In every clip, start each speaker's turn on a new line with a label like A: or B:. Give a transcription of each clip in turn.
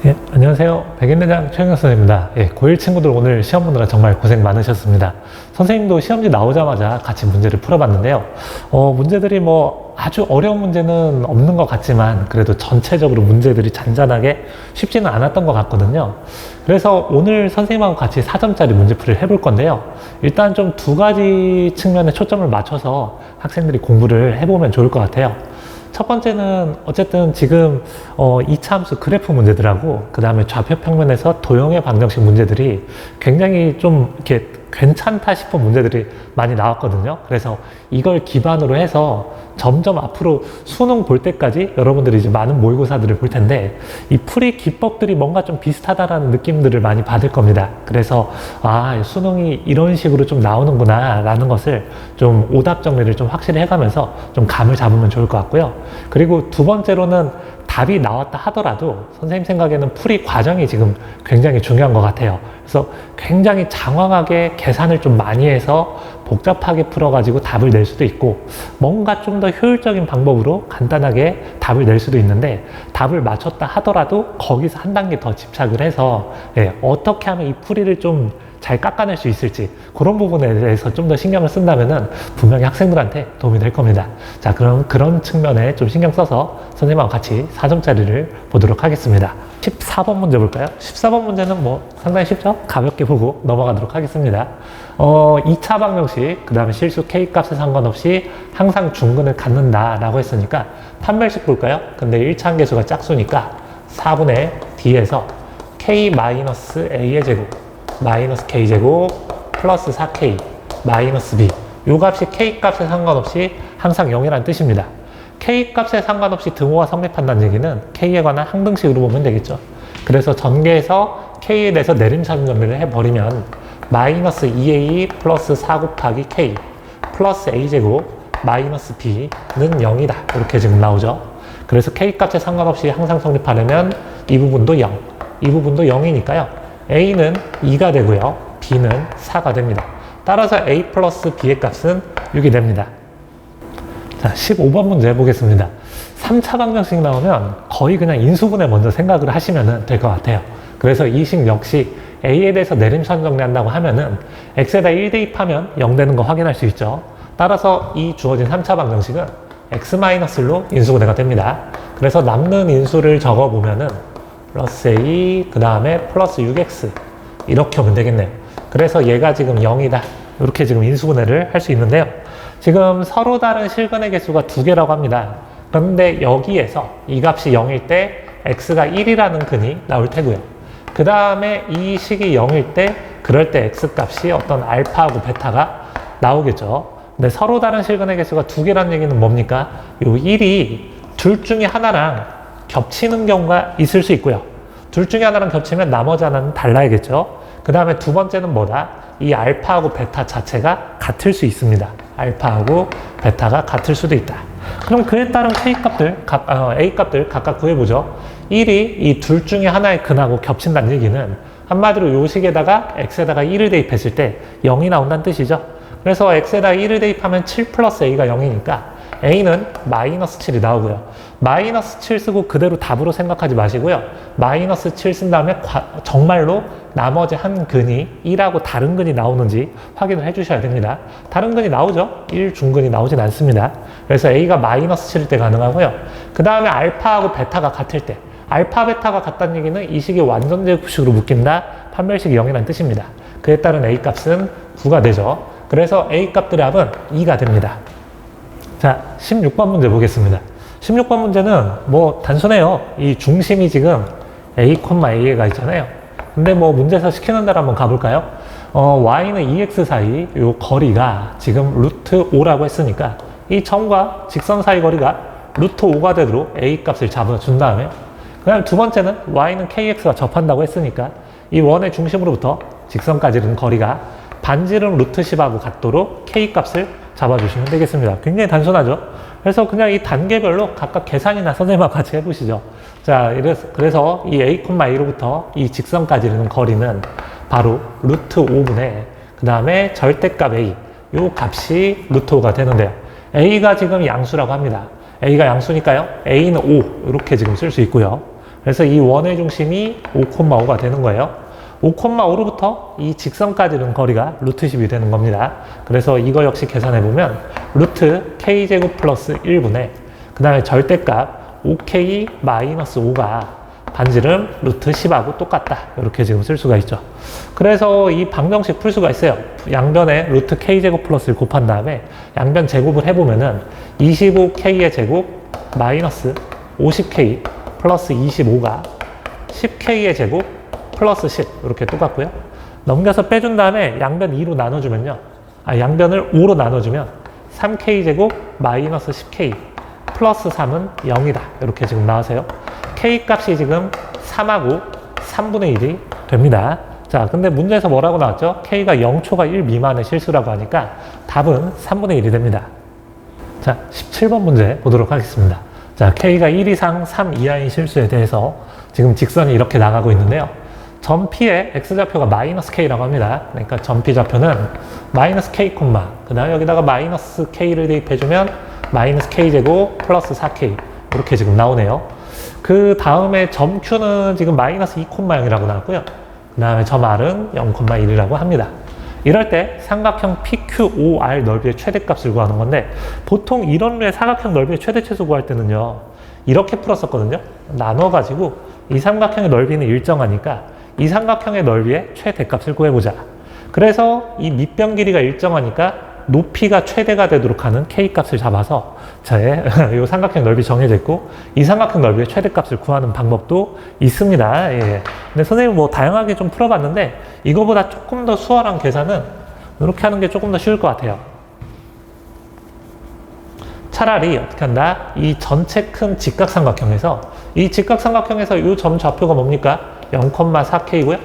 A: 예, 안녕하세요. 백인대장 최영혁 선생님입니다. 예, 고1 친구들 오늘 시험 보느라 정말 고생 많으셨습니다. 선생님도 시험지 나오자마자 같이 문제를 풀어봤는데요. 문제들이 뭐 아주 어려운 문제는 없는 것 같지만 그래도 전체적으로 문제들이 잔잔하게 쉽지는 않았던 것 같거든요. 그래서 오늘 선생님하고 같이 4점짜리 문제풀이를 해볼 건데요. 일단 좀 두 가지 측면에 초점을 맞춰서 학생들이 공부를 해보면 좋을 것 같아요. 첫 번째는 어쨌든 지금 2차 함수 그래프 문제들하고 그 다음에 좌표 평면에서 도형의 방정식 문제들이 굉장히 좀 이렇게 괜찮다 싶은 문제들이 많이 나왔거든요. 그래서 이걸 기반으로 해서 점점 앞으로 수능 볼 때까지 여러분들이 이제 많은 모의고사들을 볼 텐데 이 풀이 기법들이 뭔가 좀 비슷하다라는 느낌들을 많이 받을 겁니다. 그래서 수능이 이런 식으로 좀 나오는구나 라는 것을 좀 오답 정리를 좀 확실히 해가면서 좀 감을 잡으면 좋을 것 같고요. 그리고 두 번째로는 답이 나왔다 하더라도 선생님 생각에는 풀이 과정이 지금 굉장히 중요한 것 같아요. 그래서 굉장히 장황하게 계산을 좀 많이 해서 복잡하게 풀어가지고 답을 낼 수도 있고 뭔가 좀 더 효율적인 방법으로 간단하게 답을 낼 수도 있는데 답을 맞췄다 하더라도 거기서 한 단계 더 집착을 해서 어떻게 하면 이 풀이를 좀 잘 깎아낼 수 있을지 그런 부분에 대해서 좀 더 신경을 쓴다면은 분명히 학생들한테 도움이 될 겁니다. 자, 그럼 그런 측면에 좀 신경 써서 선생님하고 같이 4점짜리를 보도록 하겠습니다. 14번 문제 볼까요? 14번 문제는 뭐 상당히 쉽죠? 가볍게 보고 넘어가도록 하겠습니다. 2차 방정식, 그 다음에 실수 K값에 상관없이 항상 중근을 갖는다 라고 했으니까 판별식 볼까요? 근데 1차 함계수가 짝수니까 4분의 D에서 K-A의 제곱 마이너스 K제곱 플러스 4K 마이너스 B 요 값이 K값에 상관없이 항상 0이라는 뜻입니다. K값에 상관없이 등호가 성립한다는 얘기는 K에 관한 항등식으로 보면 되겠죠. 그래서 전개해서 K에 대해서 내림차순 정리를 해버리면 마이너스 2A 플러스 4 곱하기 K 플러스 A제곱 마이너스 B는 0이다. 이렇게 지금 나오죠. 그래서 K값에 상관없이 항상 성립하려면 이 부분도 0, 이 부분도 0이니까요. A는 2가 되고요. B는 4가 됩니다. 따라서 A 플러스 B의 값은 6이 됩니다. 자, 15번 문제 해보겠습니다. 3차 방정식 나오면 거의 그냥 인수분해 먼저 생각을 하시면 될 것 같아요. 그래서 이 식 역시 A에 대해서 내림차순 정리한다고 하면은 X에다 1 대입하면 0 되는 거 확인할 수 있죠. 따라서 이 주어진 3차 방정식은 X-1로 인수분해가 됩니다. 그래서 남는 인수를 적어보면은 플러스 A, 그 다음에 플러스 6X 이렇게 하면 되겠네요. 그래서 얘가 지금 0이다. 이렇게 지금 인수분해를 할 수 있는데요. 지금 서로 다른 실근의 개수가 2개라고 합니다. 그런데 여기에서 이 값이 0일 때 X가 1이라는 근이 나올 테고요. 그 다음에 이 식이 0일 때 그럴 때 X 값이 어떤 알파하고 베타가 나오겠죠. 근데 서로 다른 실근의 개수가 2개라는 얘기는 뭡니까? 요 1이 둘 중에 하나랑 겹치는 경우가 있을 수 있고요. 둘 중에 하나랑 겹치면 나머지 하나는 달라야겠죠. 그 다음에 두 번째는 뭐다? 이 알파하고 베타 자체가 같을 수 있습니다. 알파하고 베타가 같을 수도 있다. 그럼 그에 따른 K값들, A값들 각각 구해보죠. 1이 이 둘 중에 하나의 근하고 겹친다는 얘기는 한마디로 요 식에다가 X에다가 1을 대입했을 때 0이 나온다는 뜻이죠. 그래서 X에다가 1을 대입하면 7 플러스 A가 0이니까 A는 마이너스 7이 나오고요. 마이너스 7 쓰고 그대로 답으로 생각하지 마시고요. 마이너스 7 쓴 다음에 정말로 나머지 한 근이 1하고 다른 근이 나오는지 확인을 해주셔야 됩니다. 다른 근이 나오죠? 1 중근이 나오진 않습니다. 그래서 A가 마이너스 7일 때 가능하고요. 그 다음에 알파하고 베타가 같을 때 알파, 베타가 같다는 얘기는 이 식이 완전제곱식으로 묶인다. 판별식이 0이라는 뜻입니다. 그에 따른 A 값은 9가 되죠. 그래서 A 값들의 합은 2가 됩니다. 자, 16번 문제 보겠습니다. 16번 문제는 뭐 단순해요. 이 중심이 지금 A, A가 있잖아요. 근데 뭐 문제에서 시키는 대로 한번 가볼까요? Y는 2X 사이 요 거리가 지금 루트 5라고 했으니까 이 점과 직선 사이 거리가 루트 5가 되도록 A 값을 잡아준 다음에 그 다음 두 번째는 Y는 KX가 접한다고 했으니까 이 원의 중심으로부터 직선까지 이르는 거리가 반지름 루트 10하고 같도록 K 값을 잡아주시면 되겠습니다. 굉장히 단순하죠? 그래서 그냥 이 단계별로 각각 계산이나 선생님하고 같이 해보시죠. 자, 그래서 이 A,A로부터 이 직선까지 이르는 거리는 바로 루트 5분의 그 다음에 절대값 A 요 값이 루트 5가 되는데요. A가 지금 양수라고 합니다. A가 양수니까요. A는 5 이렇게 지금 쓸 수 있고요. 그래서 이 원의 중심이 5,5가 되는 거예요. 5,5로부터 이 직선까지는 거리가 루트 10이 되는 겁니다. 그래서 이거 역시 계산해보면 루트 k제곱 플러스 1분의 그 다음에 절대값 5k 마이너스 5가 반지름 루트 10하고 똑같다. 이렇게 지금 쓸 수가 있죠. 그래서 이 방정식 풀 수가 있어요. 양변에 루트 k제곱 플러스 1 곱한 다음에 양변 제곱을 해보면은 25k의 제곱 마이너스 50k 플러스 25가 10k의 제곱 플러스 10 이렇게 똑같고요. 넘겨서 빼준 다음에 양변 2로 나눠주면요. 양변을 5로 나눠주면 3k제곱 마이너스 10k 플러스 3은 0이다. 이렇게 지금 나와서요. k 값이 지금 3하고 3분의 1이 됩니다. 자, 근데 문제에서 뭐라고 나왔죠? k가 0초가 1 미만의 실수라고 하니까 답은 3분의 1이 됩니다. 자, 17번 문제 보도록 하겠습니다. 자, k가 1 이상 3 이하인 실수에 대해서 지금 직선이 이렇게 나가고 있는데요. 점 P의 x좌표가 마이너스 k라고 합니다. 그러니까 점 P 좌표는 마이너스 k, 그 다음에 여기다가 마이너스 k를 대입해주면 마이너스 k제곱 플러스 4k 이렇게 지금 나오네요. 그 다음에 점 Q는 지금 마이너스 2,0이라고 나왔고요. 그 다음에 점 R은 0,1이라고 합니다. 이럴 때 삼각형 PQOR 넓이의 최대값을 구하는 건데 보통 이런 류의 사각형 넓이의 최대최소 구할 때는요. 이렇게 풀었었거든요. 나눠가지고 이 삼각형의 넓이는 일정하니까 이 삼각형의 넓이의 최대값을 구해보자. 그래서 이 밑변 길이가 일정하니까 높이가 최대가 되도록 하는 k값을 잡아서 이 삼각형 넓이 정해져 있고 이 삼각형 넓이의 최대값을 구하는 방법도 있습니다. 예. 근데 선생님 뭐 다양하게 좀 풀어봤는데 이거보다 조금 더 수월한 계산은 이렇게 하는 게 조금 더 쉬울 것 같아요. 차라리 어떻게 한다? 이 전체 큰 직각삼각형에서 이 직각삼각형에서 이 점 좌표가 뭡니까? 0,4k고요.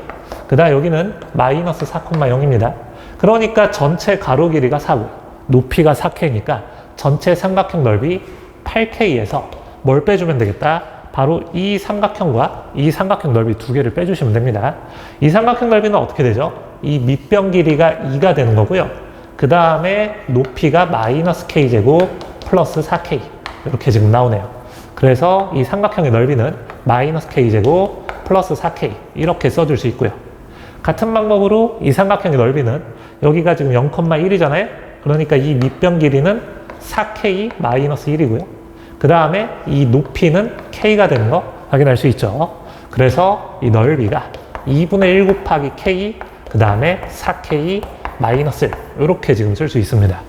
A: 그 다음 여기는 마이너스 4,0입니다. 그러니까 전체 가로 길이가 4고 높이가 4k니까 전체 삼각형 넓이 8k에서 뭘 빼주면 되겠다? 바로 이 삼각형과 이 삼각형 넓이 두 개를 빼주시면 됩니다. 이 삼각형 넓이는 어떻게 되죠? 이 밑변 길이가 2가 되는 거고요. 그 다음에 높이가 마이너스 k제곱 플러스 4k 이렇게 지금 나오네요. 그래서 이 삼각형의 넓이는 마이너스 k제곱 플러스 4k 이렇게 써줄 수 있고요. 같은 방법으로 이 삼각형의 넓이는 여기가 지금 0,1이잖아요. 그러니까 이 밑변 길이는 4k 마이너스 1이고요. 그 다음에 이 높이는 k가 되는 거 확인할 수 있죠. 그래서 이 넓이가 2분의 1 곱하기 k 그 다음에 4k 마이너스 1 이렇게 지금 쓸 수 있습니다.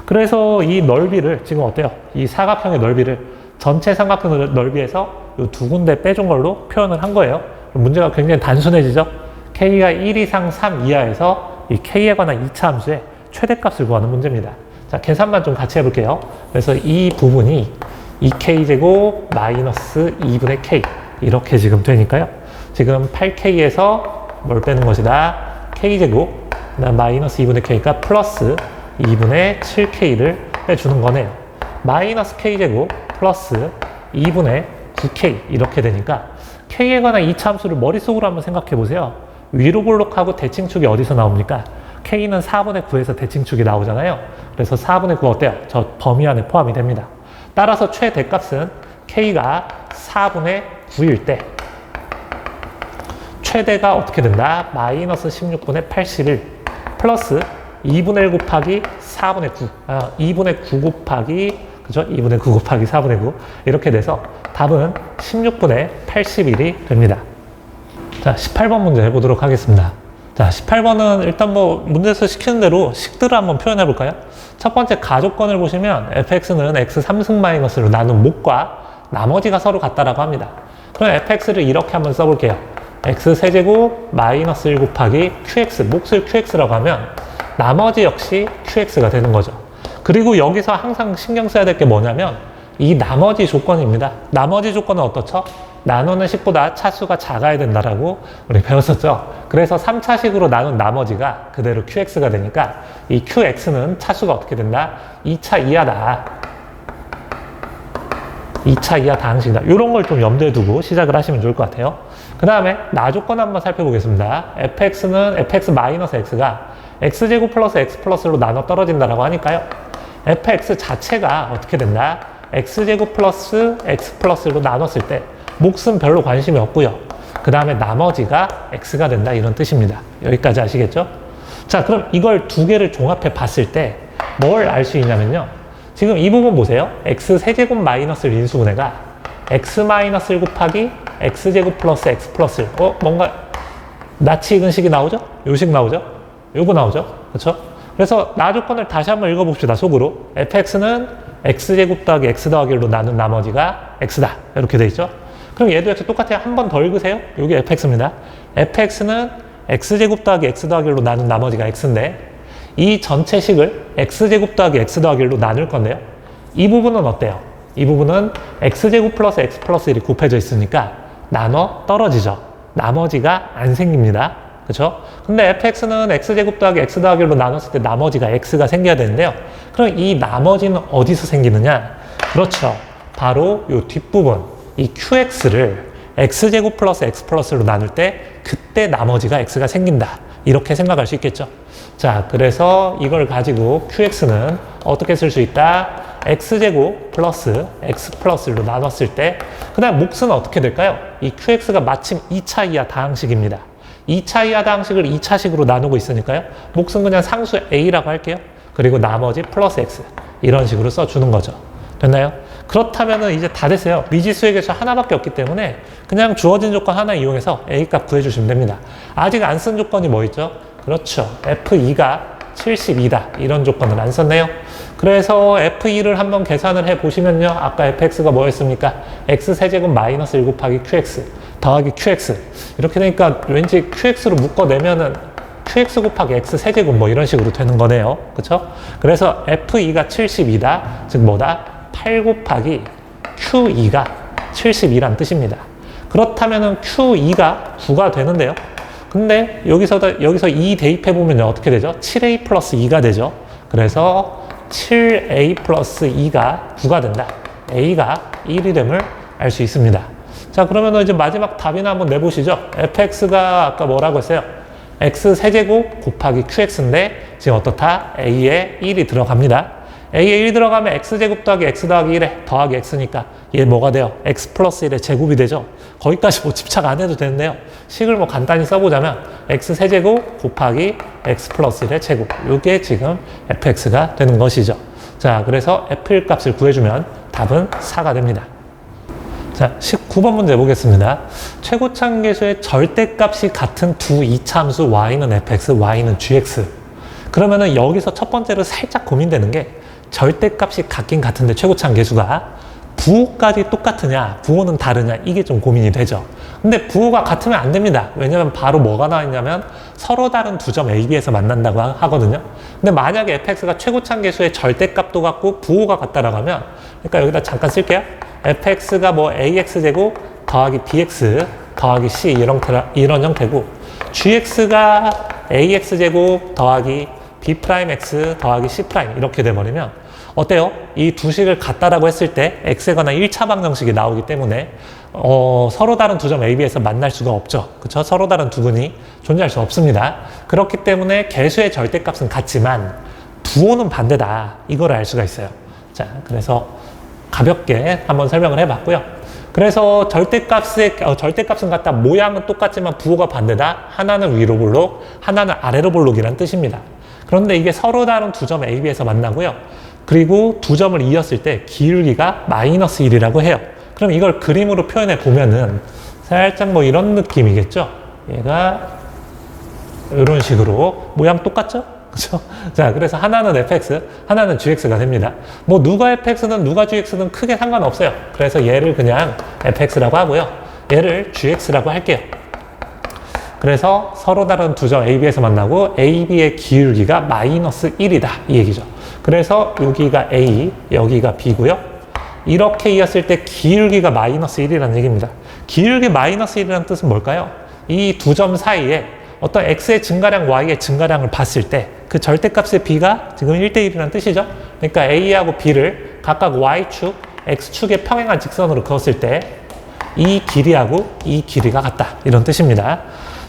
A: 그래서 이 넓이를 지금 어때요? 이 사각형의 넓이를 전체 삼각형 넓이에서 이 두 군데 빼준 걸로 표현을 한 거예요. 문제가 굉장히 단순해지죠? k가 1 이상 3 이하에서 이 k에 관한 2차 함수의 최대값을 구하는 문제입니다. 자, 계산만 좀 같이 해볼게요. 그래서 이 부분이 2k제곱 마이너스 2분의 k 이렇게 지금 되니까요. 지금 8k에서 뭘 빼는 것이다? k제곱 마이너스 2분의 k가 플러스 2분의 7k를 빼주는 거네요. 마이너스 k제곱 플러스 2분의 9k 이렇게 되니까 k에 관한 2차 함수를 머릿속으로 한번 생각해 보세요. 위로 볼록하고 대칭축이 어디서 나옵니까? k는 4분의 9에서 대칭축이 나오잖아요. 그래서 4분의 9 어때요? 저 범위 안에 포함이 됩니다. 따라서 최대값은 k가 4분의 9일 때 최대가 어떻게 된다? 마이너스 16분의 81 플러스 2분의 1 곱하기 4분의 9 2분의 9 곱하기 그죠? 2분의 9 곱하기 4분의 9 이렇게 돼서 답은 16분의 81이 됩니다. 자, 18번 문제 해보도록 하겠습니다. 자, 18번은 일단 뭐 문제에서 시키는 대로 식들을 한번 표현해 볼까요? 첫 번째 가족권을 보시면 fx는 x 3승 마이너스로 나눈 목과 나머지가 서로 같다라고 합니다. 그럼 fx를 이렇게 한번 써볼게요. x 세제곱 마이너스 1 곱하기 qx, 몫을 qx라고 하면 나머지 역시 qx가 되는 거죠. 그리고 여기서 항상 신경 써야 될 게 뭐냐면 이 나머지 조건입니다. 나머지 조건은 어떻죠? 나누는 식보다 차수가 작아야 된다라고 우리 배웠었죠. 그래서 3차식으로 나눈 나머지가 그대로 qx가 되니까 이 qx는 차수가 어떻게 된다? 2차 이하다. 2차 이하 다항식이다. 이런 걸 좀 염두에 두고 시작을 하시면 좋을 것 같아요. 그 다음에 나조건 한번 살펴보겠습니다. fx는 fx-x가 x제곱 플러스 x 플러스로 나눠 떨어진다라고 하니까요. fx 자체가 어떻게 된다? x제곱 플러스 x 플러스로 나눴을 때 몫은 별로 관심이 없고요. 그 다음에 나머지가 x가 된다 이런 뜻입니다. 여기까지 아시겠죠? 자, 그럼 이걸 두 개를 종합해 봤을 때 뭘 알 수 있냐면요. 지금 이 부분 보세요. x 세제곱 마이너스 1 인수분해가 x 마이너스 1 곱하기 x제곱 플러스 x 플러스 1. 뭔가 낯이 익은 식이 나오죠? 요 식 나오죠? 요거 나오죠? 그렇죠? 그래서 나 조건을 다시 한번 읽어봅시다. 속으로. fx는 x제곱 더하기 x 더하기 1로 나눈 나머지가 x다. 이렇게 돼 있죠? 그럼 얘도 역시 똑같아요. 한 번 더 읽으세요. 요게 fx입니다. fx는 x제곱 더하기 x 더하기 1로 나눈 나머지가 x인데 이 전체 식을 x제곱 더하기 x 더하기 1로 나눌 건데요. 이 부분은 어때요? 이 부분은 x제곱 플러스 x 플러스 1이 곱해져 있으니까 나눠 떨어지죠. 나머지가 안 생깁니다. 그렇죠? 근데 fx는 x제곱 더하기 x 더하기 1로 나눴을 때 나머지가 x가 생겨야 되는데요. 그럼 이 나머지는 어디서 생기느냐? 그렇죠. 바로 이 뒷부분, 이 qx를 x제곱 플러스 x 플러스 1로 나눌 때 그때 나머지가 x가 생긴다. 이렇게 생각할 수 있겠죠. 자, 그래서 이걸 가지고 qx는 어떻게 쓸 수 있다? x제곱 플러스 x 플러스 1로 나눴을 때 그 다음 몫은 어떻게 될까요? 이 qx가 마침 2차 이하 다항식입니다. 2차 이하 다항식을 2차식으로 나누고 있으니까요. 몫은 그냥 상수 a라고 할게요. 그리고 나머지 플러스 x 이런 식으로 써주는 거죠. 됐나요? 그렇다면은 이제 다 됐어요. 미지수의 개수 하나밖에 없기 때문에 그냥 주어진 조건 하나 이용해서 a 값 구해주시면 됩니다. 아직 안 쓴 조건이 뭐 있죠? 그렇죠. f2가 72다. 이런 조건을 안 썼네요. 그래서 f2를 한번 계산을 해 보시면요. 아까 fx가 뭐였습니까? x세제곱 마이너스 1 곱하기 qx 더하기 qx 이렇게 되니까 왠지 qx로 묶어내면은 qx 곱하기 x세제곱 뭐 이런 식으로 되는 거네요. 그쵸? 그래서 f2가 72다. 즉 뭐다? 8 곱하기 q2가 72란 뜻입니다. 그렇다면은 q2가 9가 되는데요. 근데 여기서 2 대입해보면 어떻게 되죠? 7a 플러스 2가 되죠. 그래서 7a 플러스 2가 9가 된다. a가 1이 됨을 알 수 있습니다. 자, 그러면 이제 마지막 답이나 한번 내보시죠. fx가 아까 뭐라고 했어요? x 세제곱 곱하기 qx인데 지금 어떻다? a에 1이 들어갑니다. a에 1 들어가면 x제곱 더하기 x 더하기 1에 더하기 x니까 얘 뭐가 돼요? x 플러스 1의 제곱이 되죠. 거기까지 뭐 집착 안 해도 되는데요. 식을 뭐 간단히 써보자면 x 세제곱 곱하기 x 플러스 1의 제곱. 이게 지금 fx가 되는 것이죠. 자, 그래서 f1 값을 구해주면 답은 4가 됩니다. 자, 19번 문제 보겠습니다. 최고차계수의 절대값이 같은 두 이차함수 y는 fx, y는 gx. 그러면은 여기서 첫 번째로 살짝 고민되는 게 절대값이 같긴 같은데 최고차계수가 부호까지 똑같으냐, 부호는 다르냐, 이게 좀 고민이 되죠. 근데 부호가 같으면 안 됩니다. 왜냐면 바로 뭐가 나와 있냐면 서로 다른 두 점 A, B에서 만난다고 하거든요. 근데 만약에 fx가 최고차계수의 절대값도 같고 부호가 같다라고 하면, 그러니까 여기다 잠깐 쓸게요. fx가 뭐 ax제곱 더하기 bx 더하기 c 이런 형태고, gx가 ax제곱 더하기 b'x 더하기 c' 이렇게 돼버리면 어때요? 이 두 식을 같다라고 했을 때 x에 관한 1차 방정식이 나오기 때문에 서로 다른 두 점 A, B에서 만날 수가 없죠. 그쵸? 서로 다른 두 근이 존재할 수 없습니다. 그렇기 때문에 개수의 절대값은 같지만 부호는 반대다. 이걸 알 수가 있어요. 자, 그래서 가볍게 한번 설명을 해봤고요. 그래서 절대값은 같다. 모양은 똑같지만 부호가 반대다. 하나는 위로 볼록, 하나는 아래로 볼록이란 뜻입니다. 그런데 이게 서로 다른 두 점 A, B에서 만나고요. 그리고 두 점을 이었을 때 기울기가 마이너스 1이라고 해요. 그럼 이걸 그림으로 표현해 보면은 살짝 뭐 이런 느낌이겠죠? 얘가 이런 식으로 모양 똑같죠? 그죠? 자, 그래서 하나는 fx, 하나는 gx가 됩니다. 뭐 누가 fx는 누가 gx는 크게 상관없어요. 그래서 얘를 그냥 fx라고 하고요. 얘를 gx라고 할게요. 그래서 서로 다른 두 점 A, B에서 만나고 A, B의 기울기가 마이너스 1이다. 이 얘기죠. 그래서 여기가 A, 여기가 B고요. 이렇게 이었을 때 기울기가 마이너스 1이라는 얘기입니다. 기울기 마이너스 1이라는 뜻은 뭘까요? 이 두 점 사이에 어떤 x의 증가량, y의 증가량을 봤을 때 그 절대값의 b가 지금 1대1이라는 뜻이죠. 그러니까 a하고 b를 각각 y축, x축의 평행한 직선으로 그었을 때 이 길이하고 이 길이가 같다. 이런 뜻입니다.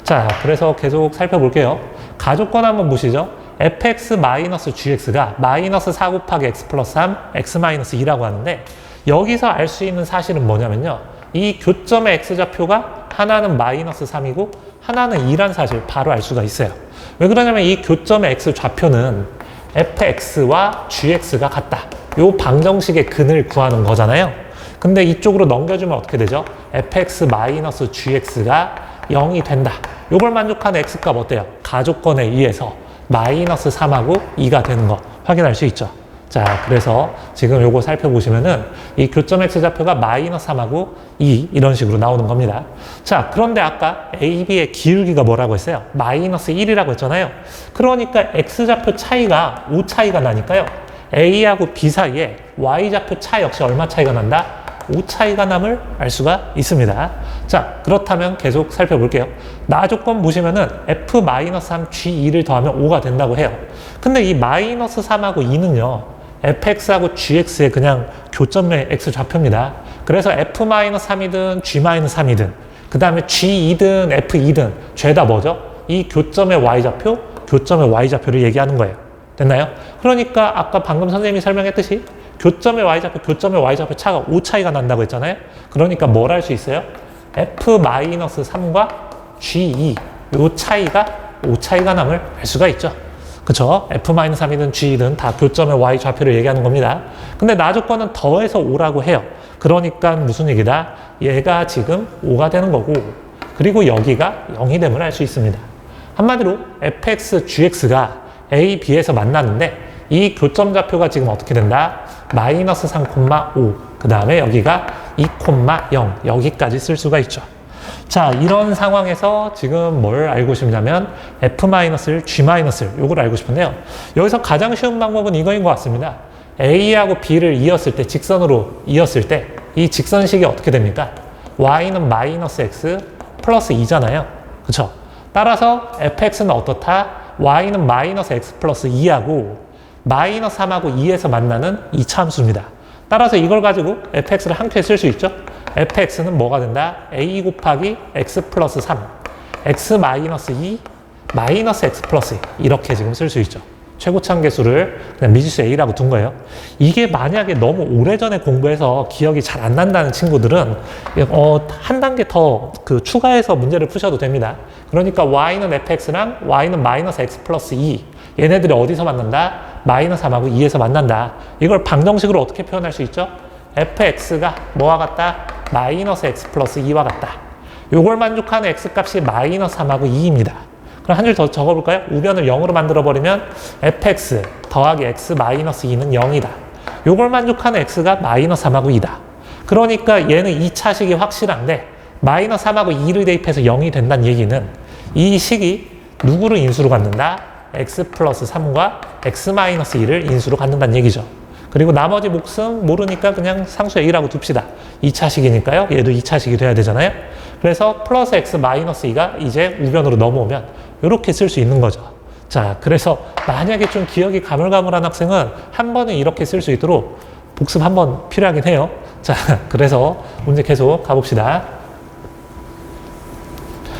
A: 자, 그래서 계속 살펴볼게요. 가족권 한번 보시죠. fx-gx가 마이너스 4 곱하기 x 플러스 3, x 마이너스 2라고 하는데 여기서 알 수 있는 사실은 뭐냐면요. 이 교점의 x좌표가 하나는 마이너스 3이고 하나는 2란 사실 바로 알 수가 있어요. 왜 그러냐면 이 교점의 x좌표는 fx와 gx가 같다. 요 방정식의 근을 구하는 거잖아요. 근데 이쪽으로 넘겨주면 어떻게 되죠? fx-gx가 0이 된다. 요걸 만족하는 x값 어때요? 가조건에 의해서 마이너스 3하고 2가 되는 거 확인할 수 있죠. 자, 그래서 지금 요거 살펴보시면은 이 교점 x좌표가 마이너스 3하고 2 이런 식으로 나오는 겁니다. 자, 그런데 아까 AB의 기울기가 뭐라고 했어요? 마이너스 1이라고 했잖아요. 그러니까 x좌표 차이가 5 차이가 나니까요. A하고 B 사이에 y좌표 차 역시 얼마 차이가 난다? 5 차이가 남을 알 수가 있습니다. 자, 그렇다면 계속 살펴볼게요. 나 조건 보시면은 f-3g2를 더하면 5가 된다고 해요. 근데 이 마이너스 3하고 2는요. fx하고 gx의 그냥 교점의 x좌표입니다. 그래서 f-3이든 g-3이든 그 다음에 g2든 f2든 죄다 뭐죠? 이 교점의 y좌표, 교점의 y좌표를 얘기하는 거예요. 됐나요? 그러니까 아까 방금 선생님이 설명했듯이 교점의 y좌표 차가 5 차이가 난다고 했잖아요. 그러니까 뭘 할 수 있어요? f-3과 g2 요 차이가 5 차이가 남을 알 수가 있죠. 그쵸? f-3이든 g든 다 교점의 y좌표를 얘기하는 겁니다. 근데 나 조건은 더해서 5라고 해요. 그러니까 무슨 얘기다? 얘가 지금 5가 되는 거고 그리고 여기가 0이 됨을 알 수 있습니다. 한마디로 fx, gx가 a, b에서 만나는데 이 교점 좌표가 지금 어떻게 된다? 마이너스 3,5 그 다음에 여기가 2,0 여기까지 쓸 수가 있죠. 자, 이런 상황에서 지금 뭘 알고 싶냐면 f-를 g-를 요걸 알고 싶은데요. 여기서 가장 쉬운 방법은 이거인 것 같습니다. a하고 b를 이었을 때 직선으로 이었을 때 이 직선식이 어떻게 됩니까? y는 마이너스 x 플러스 2잖아요. 그쵸? 따라서 fx는 어떻다? y는 마이너스 x 플러스 2하고 마이너스 3하고 2에서 만나는 2차 함수입니다. 따라서 이걸 가지고 fx를 한 큐에 쓸 수 있죠. fx는 뭐가 된다? a 곱하기 x 플러스 3 x 마이너스 2 마이너스 x 플러스 2 이렇게 지금 쓸 수 있죠. 최고차함계수를 그냥 미지수 a라고 둔 거예요. 이게 만약에 너무 오래전에 공부해서 기억이 잘 안 난다는 친구들은 한 단계 더 추가해서 문제를 푸셔도 됩니다. 그러니까 y는 fx랑 y는 마이너스 x 플러스 2 얘네들이 어디서 만난다? 마이너스 3하고 2에서 만난다. 이걸 방정식으로 어떻게 표현할 수 있죠? fx가 뭐와 같다? 마이너스 x 플러스 2와 같다. 요걸 만족하는 x값이 마이너스 3하고 2입니다. 그럼 한 줄 더 적어볼까요? 우변을 0으로 만들어버리면 fx 더하기 x 마이너스 2는 0이다. 요걸 만족하는 x가 마이너스 3하고 2다. 그러니까 얘는 2차식이 확실한데 마이너스 3하고 2를 대입해서 0이 된다는 얘기는 이 식이 누구를 인수로 갖는다? x 플러스 3과 x 마이너스 2를 인수로 갖는다는 얘기죠. 그리고 나머지 몫은 모르니까 그냥 상수 a라고 둡시다. 2차식이니까요. 얘도 2차식이 돼야 되잖아요. 그래서 플러스 x 마이너스 2가 이제 우변으로 넘어오면 이렇게 쓸 수 있는 거죠. 자, 그래서 만약에 좀 기억이 가물가물한 학생은 한 번은 이렇게 쓸 수 있도록 복습 한 번 필요하긴 해요. 자, 그래서 문제 계속 가봅시다.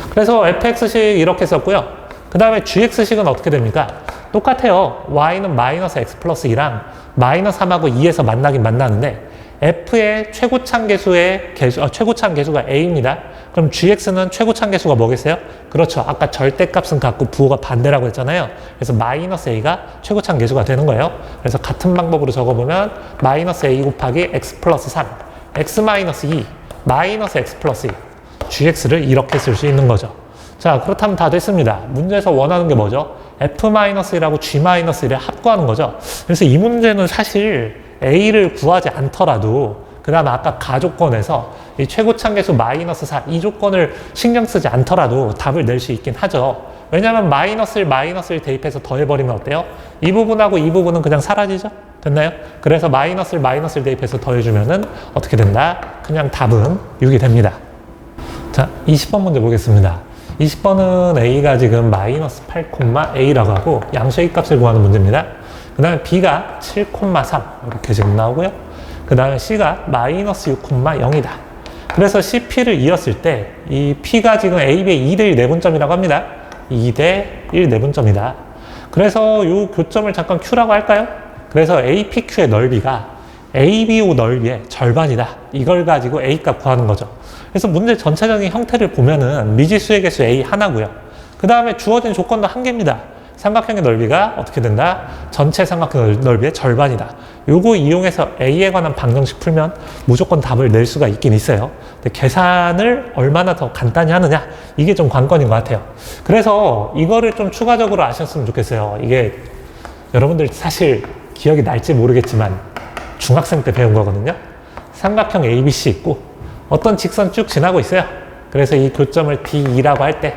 A: 그래서 fx식 이렇게 썼고요. 그 다음에 gx식은 어떻게 됩니까? 똑같아요. y는 마이너스 x 플러스 2랑 마이너스 3하고 2에서 만나긴 만나는데 f의 최고차함계수의 최고차함계수가 a입니다. 그럼 gx는 최고차함계수가 뭐겠어요? 그렇죠. 아까 절대값은 같고 부호가 반대라고 했잖아요. 그래서 마이너스 a가 최고차함계수가 되는 거예요. 그래서 같은 방법으로 적어보면 마이너스 a 곱하기 x 플러스 3 x 마이너스 2 마이너스 x 플러스 2 gx를 이렇게 쓸 수 있는 거죠. 자, 그렇다면 다 됐습니다. 문제에서 원하는 게 뭐죠? f-1하고 g-1을 합구하는 거죠. 그래서 이 문제는 사실 a를 구하지 않더라도 그 다음 아까 가조건에서 이 최고차함계수 마이너스 4 이 조건을 신경 쓰지 않더라도 답을 낼 수 있긴 하죠. 왜냐하면 마이너스를 대입해서 더해버리면 어때요? 이 부분하고 이 부분은 그냥 사라지죠? 됐나요? 그래서 마이너스를 대입해서 더해주면은 어떻게 된다? 그냥 답은 6이 됩니다. 자, 20번 문제 보겠습니다. 20번은 a가 지금 마이너스 8,a라고 하고 양수 a 값을 구하는 문제입니다. 그 다음에 b가 7,3 이렇게 지금 나오고요. 그 다음에 c가 마이너스 6,0이다. 그래서 cp를 이었을 때 이 p가 지금 ab의 2대1 내분점이라고 합니다. 2대1 내분점이다. 그래서 이 교점을 잠깐 q라고 할까요? 그래서 apq의 넓이가 ABO 넓이의 절반이다. 이걸 가지고 A 값 구하는 거죠. 그래서 문제 전체적인 형태를 보면은 미지수의 개수 A 하나고요. 그 다음에 주어진 조건도 한 개입니다. 삼각형의 넓이가 어떻게 된다? 전체 삼각형 넓이의 절반이다. 요거 이용해서 A에 관한 방정식 풀면 무조건 답을 낼 수가 있긴 있어요. 근데 계산을 얼마나 더 간단히 하느냐, 이게 좀 관건인 것 같아요. 그래서 이거를 좀 추가적으로 아셨으면 좋겠어요. 이게 여러분들 사실 기억이 날지 모르겠지만 중학생 때 배운 거거든요. 삼각형 ABC 있고 어떤 직선 쭉 지나고 있어요. 그래서 이 교점을 D2라고 할 때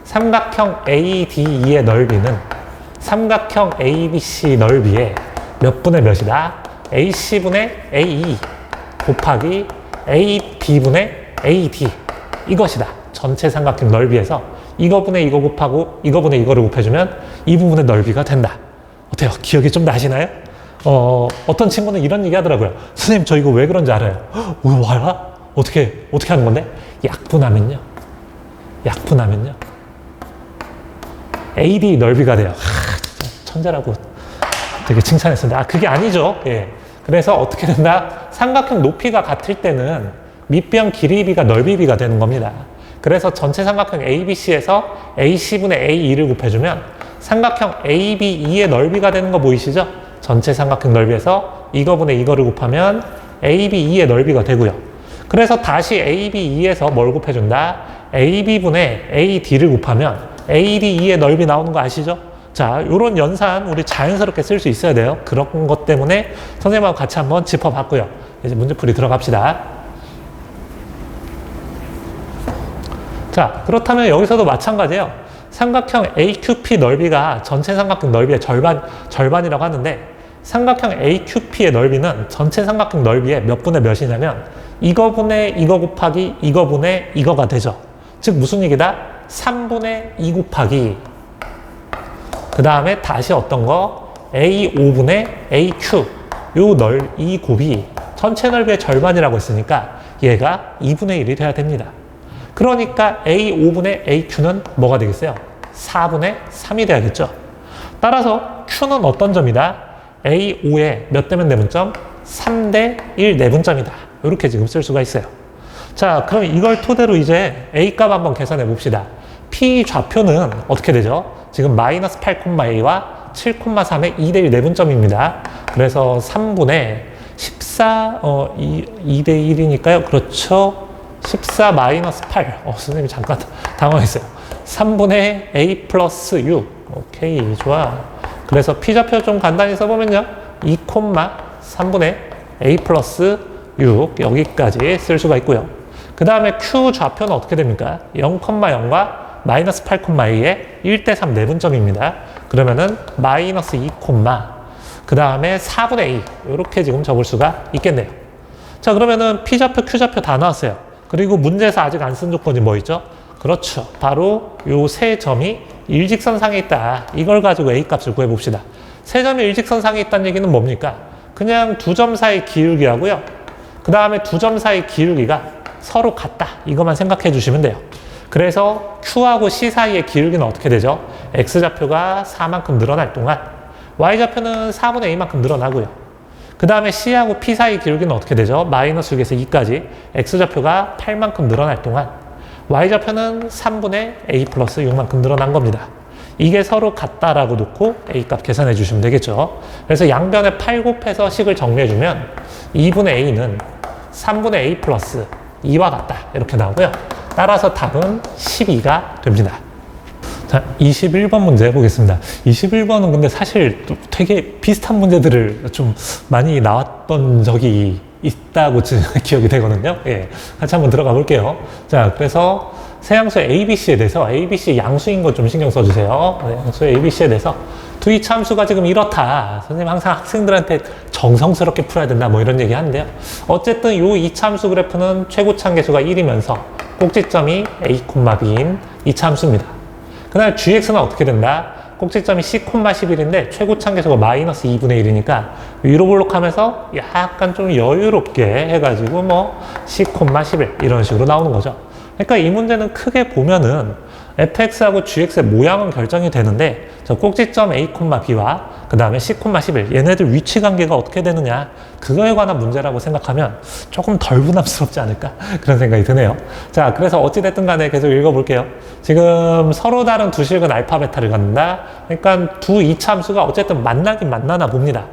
A: 삼각형 ADE의 넓이는 삼각형 ABC 넓이의 몇 분의 몇이다? AC분의 AE 곱하기 AD분의 AD, 이것이다. 전체 삼각형 넓이에서 이거분의 이거 곱하고 이거분의 이거를 곱해주면 이 부분의 넓이가 된다. 어때요? 기억이 좀 나시나요? 어떤 친구는 이런 얘기 하더라고요. 선생님, 저 이거 왜 그런지 알아요. 와, 어떻게 하는 건데? 약분하면요. AD 넓이가 돼요. 진짜 천재라고 되게 칭찬했습니다. 그게 아니죠. 예. 그래서 어떻게 된다? 삼각형 높이가 같을 때는 밑변 길이비가 넓이비가 되는 겁니다. 그래서 전체 삼각형 ABC에서 AC분의 AE를 곱해주면 삼각형 ABE의 넓이가 되는 거 보이시죠? 전체 삼각형 넓이에서 이거분의 이거를 곱하면 ABE의 넓이가 되고요. 그래서 다시 ABE에서 뭘 곱해준다? AB분의 AD를 곱하면 ADE의 넓이 나오는 거 아시죠? 자, 요런 연산 우리 자연스럽게 쓸 수 있어야 돼요. 그런 것 때문에 선생님하고 같이 한번 짚어봤고요. 이제 문제풀이 들어갑시다. 자, 그렇다면 여기서도 마찬가지예요. 삼각형 AQP 넓이가 전체 삼각형 넓이의 절반이라고 하는데 삼각형 AQP의 넓이는 전체 삼각형 넓이의 몇 분의 몇이냐면 이거분의 이거 곱하기 이거분의 이거가 되죠. 즉 무슨 얘기다? 3분의 2 곱하기 그 다음에 다시 어떤 거? A5분의 AQ 이 곱이 전체 넓이의 절반이라고 했으니까 얘가 2분의 1이 돼야 됩니다. 그러니까 A5분의 AQ는 뭐가 되겠어요? 4분의 3이 돼야겠죠. 따라서 Q는 어떤 점이다? A5의 몇 대면 내분점? 3대 1 내분점이다. 이렇게 지금 쓸 수가 있어요. 자, 그럼 이걸 토대로 이제 A값 한번 계산해 봅시다. P 좌표는 어떻게 되죠? 지금 마이너스 8,A와 7,3의 2대1 내분점입니다. 그래서 3분의 14, 2대 1이니까요. 그렇죠. 14 마이너스 8. 선생님이 잠깐 당황했어요. 3분의 A 플러스 6. 오케이, 좋아. 그래서 P 좌표 좀 간단히 써보면요. 2,3분의 A 플러스 6. 여기까지 쓸 수가 있고요. 그 다음에 Q 좌표는 어떻게 됩니까? 0,0과 마이너스 8,A의 1대3 내분점입니다. 그러면은 마이너스 2, 그 다음에 4분의 A. 이렇게 지금 적을 수가 있겠네요. 자, 그러면은 P 좌표, Q 좌표 다 나왔어요. 그리고 문제에서 아직 안 쓴 조건이 뭐 있죠? 그렇죠. 바로 요 세 점이 일직선상에 있다. 이걸 가지고 A 값을 구해봅시다. 세 점이 일직선상에 있다는 얘기는 뭡니까? 그냥 두 점 사이 기울기하고요. 그 다음에 두 점 사이 기울기가 서로 같다. 이것만 생각해 주시면 돼요. 그래서 Q하고 C 사이의 기울기는 어떻게 되죠? X좌표가 4만큼 늘어날 동안 Y좌표는 4분의 A만큼 늘어나고요. 그 다음에 C하고 P 사이 기울기는 어떻게 되죠? 마이너스 6에서 2까지 X좌표가 8만큼 늘어날 동안 Y좌표는 3분의 A 플러스 6만큼 늘어난 겁니다. 이게 서로 같다라고 놓고 A값 계산해 주시면 되겠죠. 그래서 양변에 8 곱해서 식을 정리해주면 2분의 A는 3분의 A 플러스 2와 같다. 이렇게 나오고요. 따라서 답은 12가 됩니다. 자, 21번 문제 해보겠습니다. 21번은 근데 사실 되게 비슷한 문제들을 좀 많이 나왔던 적이 있다고 기억이 되거든요. 예, 같이 한번 들어가 볼게요. 자, 그래서 세양수 ABC에 대해서 ABC 양수인 것 좀 신경 써주세요. 네, 양수 ABC에 대해서 두 이 참수가 지금 이렇다. 선생님 항상 학생들한테 정성스럽게 풀어야 된다. 뭐 이런 얘기 하는데요. 어쨌든 요 이참수 그래프는 최고참 계수가 1이면서 꼭지점이 A, B인 이참수입니다. 그 다음에 GX는 어떻게 된다? 꼭지점이 C, 11인데 최고참 계수가 마이너스 2분의 1이니까 위로 볼록하면서 약간 좀 여유롭게 해가지고 뭐 C, 11 이런 식으로 나오는 거죠. 그러니까 이 문제는 크게 보면은 fx하고 gx의 모양은 결정이 되는데 저 꼭지점 a, b와 그 다음에 c, 11 얘네들 위치 관계가 어떻게 되느냐 그거에 관한 문제라고 생각하면 조금 덜 부담스럽지 않을까 그런 생각이 드네요. 자, 그래서 어찌됐든 간에 계속 읽어볼게요. 지금 서로 다른 두 실근 알파, 베타를 갖는다. 그러니까 두 이차함수가 어쨌든 만나긴 만나나 봅니다.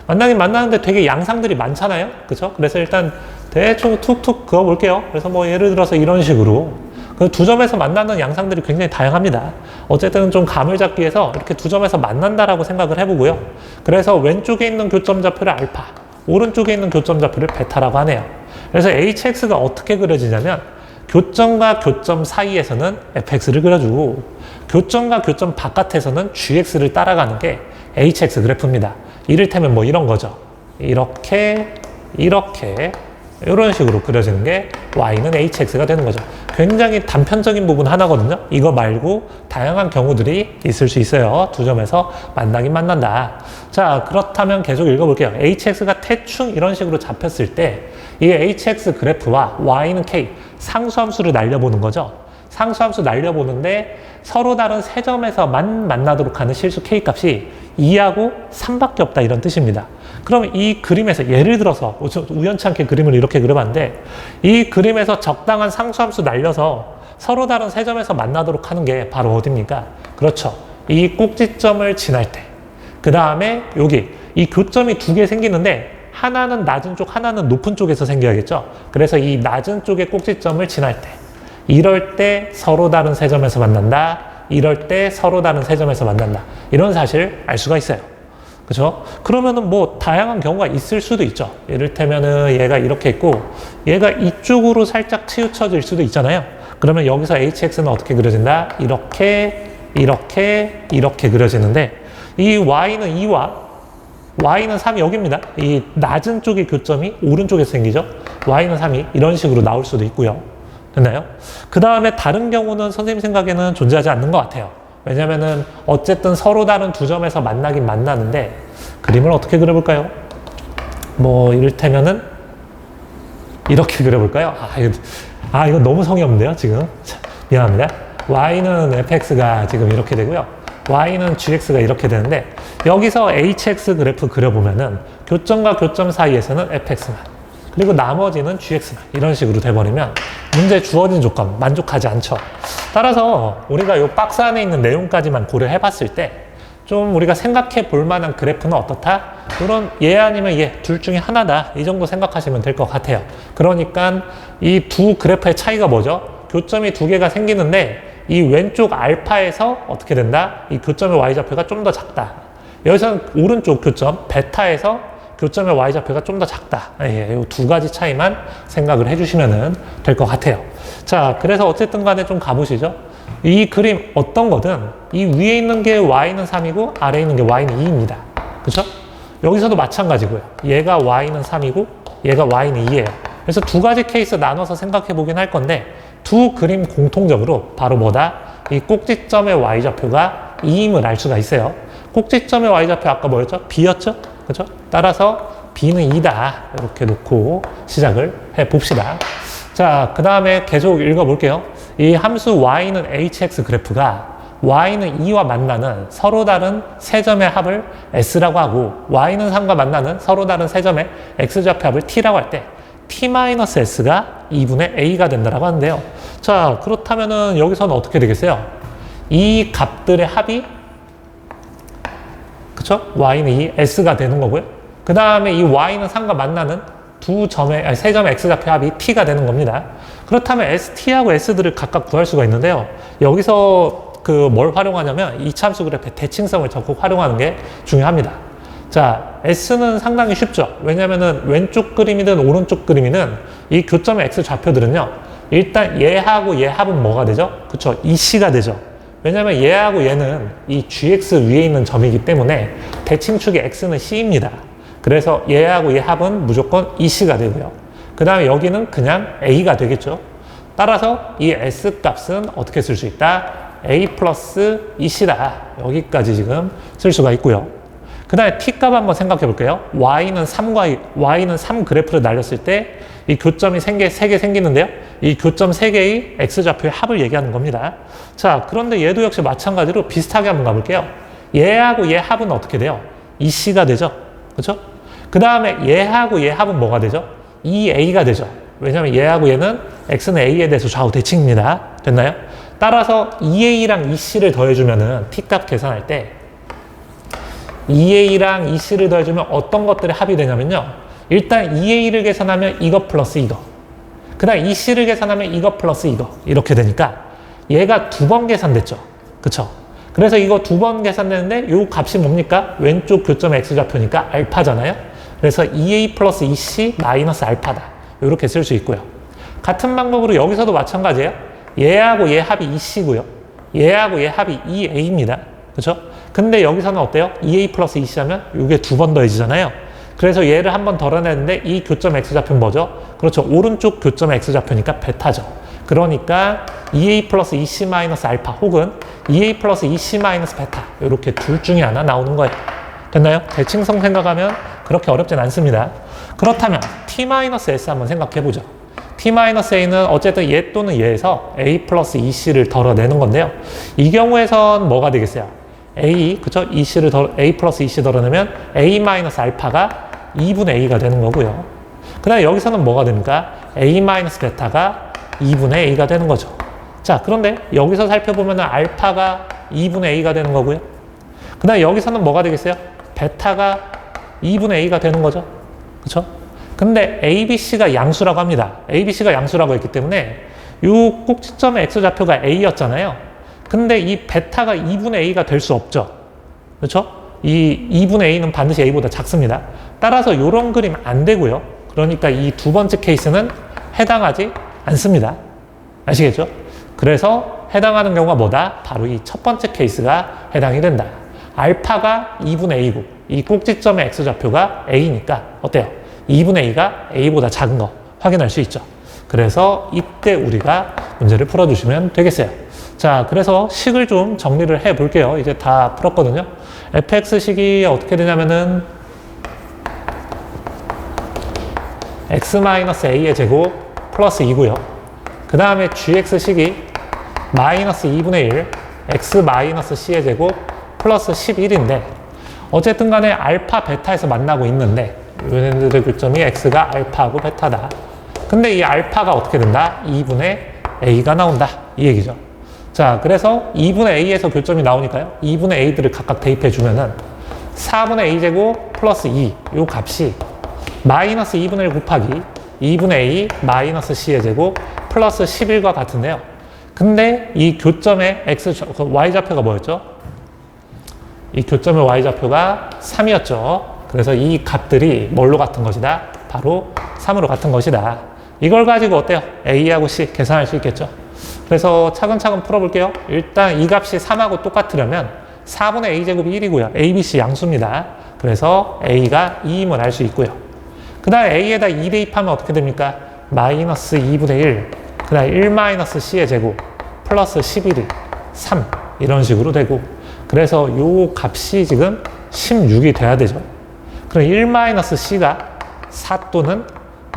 A: 만나긴 만나는데 되게 양상들이 많잖아요. 그죠? 그래서 일단 대충 툭툭 그어볼게요. 그래서 뭐 예를 들어서 이런 식으로 그 두 점에서 만나는 양상들이 굉장히 다양합니다. 어쨌든 좀 감을 잡기 위해서 이렇게 두 점에서 만난다라고 생각을 해보고요. 그래서 왼쪽에 있는 교점 좌표를 알파, 오른쪽에 있는 교점 좌표를 베타라고 하네요. 그래서 hx가 어떻게 그려지냐면 교점과 교점 사이에서는 fx를 그려주고 교점과 교점 바깥에서는 gx를 따라가는 게 hx 그래프입니다. 이를테면 뭐 이런 거죠. 이렇게 이런 식으로 그려지는 게 y는 hx가 되는 거죠. 굉장히 단편적인 부분 하나거든요. 이거 말고 다양한 경우들이 있을 수 있어요. 두 점에서 만나긴 만난다. 자, 그렇다면 계속 읽어볼게요. hx가 대충 이런 식으로 잡혔을 때 이 hx 그래프와 y는 k 상수함수를 날려보는 거죠. 상수함수 날려보는데 서로 다른 세 점에서만 만나도록 하는 실수 k 값이 2하고 3밖에 없다 이런 뜻입니다. 그럼 이 그림에서 예를 들어서 우연찮게 그림을 이렇게 그려봤는데 이 그림에서 적당한 상수함수 날려서 서로 다른 세 점에서 만나도록 하는 게 바로 어디입니까? 그렇죠. 이 꼭지점을 지날 때. 그 다음에 여기 이 교점이 두 개 생기는데 하나는 낮은 쪽, 하나는 높은 쪽에서 생겨야겠죠. 그래서 이 낮은 쪽의 꼭지점을 지날 때 이럴 때 서로 다른 세 점에서 만난다. 이럴 때 서로 다른 세 점에서 만난다. 이런 사실을 알 수가 있어요. 그죠? 그러면은 뭐 다양한 경우가 있을 수도 있죠. 이를테면은 얘가 이렇게 있고 얘가 이쪽으로 살짝 치우쳐질 수도 있잖아요. 그러면 여기서 hx는 어떻게 그려진다? 이렇게 그려지는데 이 y는 2와 y는 3이 여기입니다. 이 낮은 쪽의 교점이 오른쪽에서 생기죠. y는 3이 이런 식으로 나올 수도 있고요. 됐나요? 그 다음에 다른 경우는 선생님 생각에는 존재하지 않는 것 같아요. 왜냐면은 어쨌든 서로 다른 두 점에서 만나긴 만나는데 그림을 어떻게 그려볼까요? 뭐 이를테면은 이렇게 그려볼까요? 이거 너무 성의 없는데요 지금. 미안합니다. y는 fx가 지금 이렇게 되고요. y는 gx가 이렇게 되는데 여기서 hx 그래프 그려보면은 교점과 교점 사이에서는 fx만 그리고 나머지는 gx만 이런 식으로 돼버리면 문제에 주어진 조건 만족하지 않죠. 따라서 우리가 이 박스 안에 있는 내용까지만 고려해 봤을 때 좀 우리가 생각해 볼 만한 그래프는 어떻다? 이런 얘 아니면 얘 둘 중에 하나다. 이 정도 생각하시면 될 것 같아요. 그러니까 이 두 그래프의 차이가 뭐죠? 교점이 두 개가 생기는데 이 왼쪽 알파에서 어떻게 된다? 이 교점의 y좌표가 좀 더 작다. 여기서는 오른쪽 교점 베타에서 교점의 y좌표가 좀 더 작다. 이 두 가지 차이만 생각을 해주시면 될 것 같아요. 자, 그래서 어쨌든 간에 좀 가보시죠. 이 그림 어떤 거든 이 위에 있는 게 y는 3이고 아래에 있는 게 y는 2입니다. 그렇죠? 여기서도 마찬가지고요. 얘가 y는 3이고 얘가 y는 2예요. 그래서 두 가지 케이스 나눠서 생각해 보긴 할 건데 두 그림 공통적으로 바로 뭐다? 이 꼭지점의 y좌표가 2임을 알 수가 있어요. 꼭지점의 y좌표 아까 뭐였죠? b였죠? 그렇죠? 따라서 b는 2다. 이렇게 놓고 시작을 해봅시다. 자, 그 다음에 계속 읽어볼게요. 이 함수 y는 hx 그래프가 y는 2와 만나는 서로 다른 세 점의 합을 s라고 하고 y는 3과 만나는 서로 다른 세 점의 x좌표 합을 t라고 할 때 t-s가 2분의 a가 된다라고 하는데요. 자, 그렇다면은 여기서는 어떻게 되겠어요? 이 값들의 합이 그쵸? y는 2, s가 되는 거고요. 그 다음에 이 y는 3과 만나는 세 점의 x좌표 합이 t가 되는 겁니다. 그렇다면 st하고 s들을 각각 구할 수가 있는데요. 여기서 뭘 활용하냐면 이 참수 그래프의 대칭성을 적극 활용하는 게 중요합니다. 자, s는 상당히 쉽죠. 왜냐면은 왼쪽 그림이든 오른쪽 그림이든 이 교점의 x 좌표들은요. 일단 얘하고 얘 합은 뭐가 되죠? 그쵸? 이 c가 되죠. 왜냐면 얘하고 얘는 이 gx 위에 있는 점이기 때문에 대칭축의 x는 c입니다. 그래서 얘하고 얘 합은 무조건 EC가 되고요. 그 다음에 여기는 그냥 A가 되겠죠. 따라서 이 S 값은 어떻게 쓸 수 있다? A 플러스 EC다. 여기까지 지금 쓸 수가 있고요. 그 다음에 T 값 한번 생각해 볼게요. Y는 3 그래프를 날렸을 때 이 교점이 3개 생기는데요. 이 교점 3개의 x좌표의 합을 얘기하는 겁니다. 자, 그런데 얘도 역시 마찬가지로 비슷하게 한번 가볼게요. 얘하고 얘 합은 어떻게 돼요? 2c가 되죠. 그렇죠? 그 다음에 얘하고 얘 합은 뭐가 되죠? 2a가 되죠. 왜냐하면 얘하고 얘는 x는 a에 대해서 좌우 대칭입니다. 됐나요? 따라서 2a랑 2c를 더해주면은 t값 계산할 때 2a랑 2c를 더해주면 어떤 것들이 합이 되냐면요. 일단 2a를 계산하면 이거 플러스 이거. 그 다음 2c를 계산하면 이거 플러스 이거. 이렇게 되니까 얘가 2번 계산됐죠. 그쵸? 그래서 이거 2번 계산되는데 요 값이 뭡니까? 왼쪽 교점 x좌표니까 알파잖아요. 그래서 2a 플러스 2c 마이너스 알파다. 이렇게 쓸 수 있고요. 같은 방법으로 여기서도 마찬가지예요. 얘하고 얘 합이 2c고요. 얘하고 얘 합이 2a입니다. 그렇죠? 근데 여기서는 어때요? 2a 플러스 2c 하면 이게 2번 더해지잖아요. 그래서 얘를 한 번 덜어내는데 이 교점 x좌표는 뭐죠? 그렇죠. 오른쪽 교점 x좌표니까 베타죠. 그러니까 2a 플러스 2c 마이너스 알파 혹은 2a 플러스 2c 마이너스 베타 이렇게 둘 중에 하나 나오는 거예요. 됐나요? 대칭성 생각하면 그렇게 어렵진 않습니다. 그렇다면 t-s 한번 생각해보죠. t-a는 어쨌든 얘 또는 얘에서 a 플러스 2c를 덜어내는 건데요. 이 경우에선 뭐가 되겠어요? 그쵸? a 플러스 2c 덜어내면 a 마이너스 알파가 2분의 a가 되는 거고요. 그 다음에 여기서는 뭐가 됩니까? a 마이너스 베타가 2분의 a가 되는 거죠. 자, 그런데 여기서 살펴보면 알파가 2분의 a가 되는 거고요. 그 다음에 여기서는 뭐가 되겠어요? 베타가 2분의 a가 되는 거죠. 그쵸? 근데 ABC가 양수라고 합니다. ABC가 양수라고 했기 때문에 이 꼭지점의 x좌표가 a였잖아요. 근데 이 베타가 2분의 a가 될 수 없죠. 그렇죠? 이 2분의 a는 반드시 a보다 작습니다. 따라서 이런 그림 안 되고요. 그러니까 이 두 번째 케이스는 해당하지 않습니다. 아시겠죠? 그래서 해당하는 경우가 뭐다? 바로 이 첫 번째 케이스가 해당이 된다. 알파가 2분의 a고 이 꼭지점의 x좌표가 a니까 어때요? 2분의 a가 a보다 작은 거 확인할 수 있죠. 그래서 이때 우리가 문제를 풀어주시면 되겠어요. 자, 그래서 식을 좀 정리를 해 볼게요. 이제 다 풀었거든요. fx식이 어떻게 되냐면은 x-a의 제곱 플러스 2고요. 그 다음에 gx식이 마이너스 2분의 1 x-c의 제곱 플러스 11인데 어쨌든 간에 알파, 베타에서 만나고 있는데 얘네들의 교점이 x가 알파하고 베타다. 근데 이 알파가 어떻게 된다? 2분의 a가 나온다. 이 얘기죠. 자, 그래서 2분의 a에서 교점이 나오니까요. 2분의 a들을 각각 대입해 주면은 4분의 a제곱 플러스 2, 요 값이 마이너스 2분의 1 곱하기 2분의 a 마이너스 c의 제곱 플러스 11과 같은데요. 근데 이 교점의 y좌표가 뭐였죠? 이 교점의 y좌표가 3이었죠. 그래서 이 값들이 뭘로 같은 것이다? 바로 3으로 같은 것이다. 이걸 가지고 어때요? a하고 c 계산할 수 있겠죠. 그래서 차근차근 풀어볼게요. 일단 이 값이 3하고 똑같으려면 4분의 a제곱이 1이고요. a, b, c 양수입니다. 그래서 a가 2임을 알 수 있고요. 그 다음에 a에다 2 대입하면 어떻게 됩니까? 마이너스 2분의 1, 그 다음에 1 마이너스 c의 제곱 플러스 11이 3 이런 식으로 되고 그래서 요 값이 지금 16이 돼야 되죠. 그럼 1 마이너스 c가 4 또는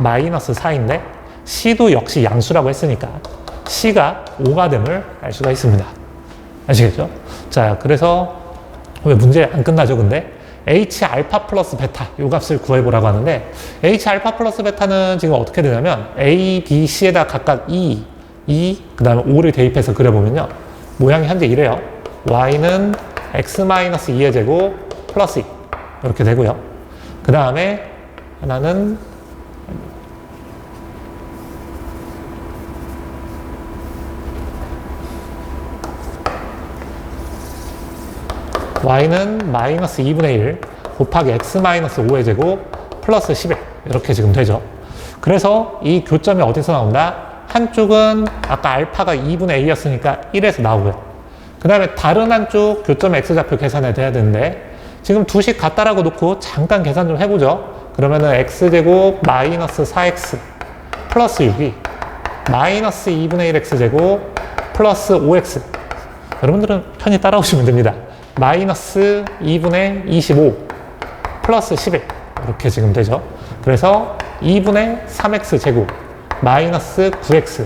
A: 마이너스 4인데 c도 역시 양수라고 했으니까 c가 5가 됨을 알 수가 있습니다. 아시겠죠? 자, 그래서 왜 문제 안 끝나죠, 근데? h 알파 플러스 베타 요 값을 구해보라고 하는데 h 알파 플러스 베타는 지금 어떻게 되냐면 a, b, c에다 각각 2, 그 다음에 5를 대입해서 그려보면요. 모양이 현재 이래요. y는 x-2의 제곱 플러스 2 이렇게 되고요. 그 다음에 하나는 y는 마이너스 2분의 1 곱하기 x-5의 제곱 플러스 11 이렇게 지금 되죠. 그래서 이 교점이 어디서 나온다? 한쪽은 아까 알파가 2분의 a였으니까 1에서 나오고요. 그 다음에 다른 한쪽 교점 x좌표 계산해야 되는데 지금 두 식 같다라고 놓고 잠깐 계산 좀 해보죠. 그러면은 x제곱 마이너스 4x 플러스 6이 마이너스 2분의 1x제곱 플러스 5x 여러분들은 편히 따라오시면 됩니다. 마이너스 2분의 25 플러스 11 이렇게 지금 되죠. 그래서 2분의 3x 제곱 마이너스 9x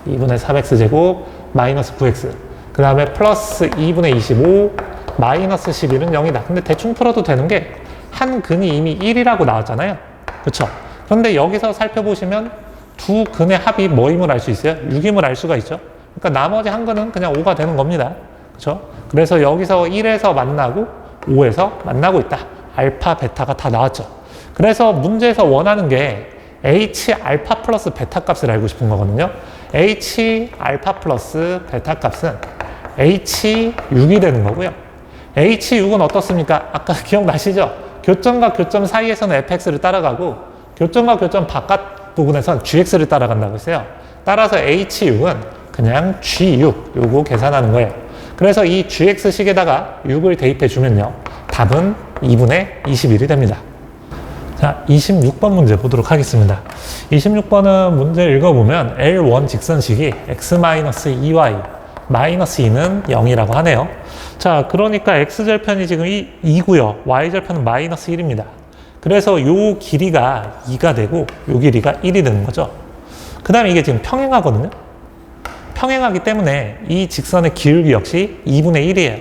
A: 2분의 3x 제곱 마이너스 9x 그 다음에 플러스 2분의 25 마이너스 11은 0이다. 근데 대충 풀어도 되는 게 한 근이 이미 1이라고 나왔잖아요. 그쵸? 그런데 여기서 살펴보시면 두 근의 합이 뭐임을 알 수 있어요? 6임을 알 수가 있죠. 그러니까 나머지 한 근은 그냥 5가 되는 겁니다. 그쵸? 그래서 여기서 1에서 만나고 5에서 만나고 있다. 알파, 베타가 다 나왔죠. 그래서 문제에서 원하는 게 H 알파 플러스 베타 값을 알고 싶은 거거든요. H 알파 플러스 베타 값은 H6이 되는 거고요. H6은 어떻습니까? 아까 기억나시죠? 교점과 교점 사이에서는 fx를 따라가고 교점과 교점 바깥 부분에선 gx를 따라간다고 했어요. 따라서 H6은 그냥 G6 요거 계산하는 거예요. 그래서 이 gx식에다가 6을 대입해 주면요. 답은 2분의 21이 됩니다. 자, 26번 문제 보도록 하겠습니다. 26번은 문제 읽어보면 L1 직선식이 x-2y 마이너스 2는 0이라고 하네요. 자, 그러니까 x절편이 지금 2고요. y절편은 마이너스 1입니다. 그래서 요 길이가 2가 되고 요 길이가 1이 되는 거죠. 그 다음에 이게 지금 평행하거든요. 평행하기 때문에 이 직선의 기울기 역시 2분의 1이에요.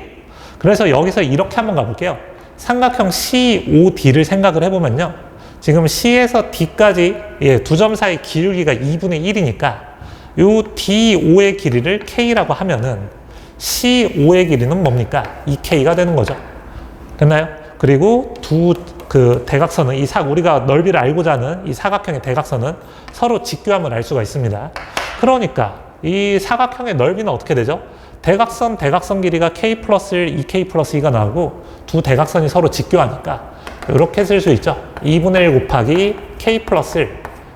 A: 그래서 여기서 이렇게 한번 가볼게요. 삼각형 COD를 생각을 해보면요. 지금 C에서 D까지 두 점 사이 기울기가 2분의 1이니까 요 D5의 길이를 K라고 하면은 C5의 길이는 뭡니까? 2K가 되는 거죠. 됐나요? 그리고 그 대각선은 우리가 넓이를 알고자 하는 이 사각형의 대각선은 서로 직교함을 알 수가 있습니다. 그러니까 이 사각형의 넓이는 어떻게 되죠? 대각선 길이가 K 플러스 1, 2K 플러스 2가 나오고 두 대각선이 서로 직교하니까 이렇게 쓸 수 있죠. 2분의 1 곱하기 K 플러스 1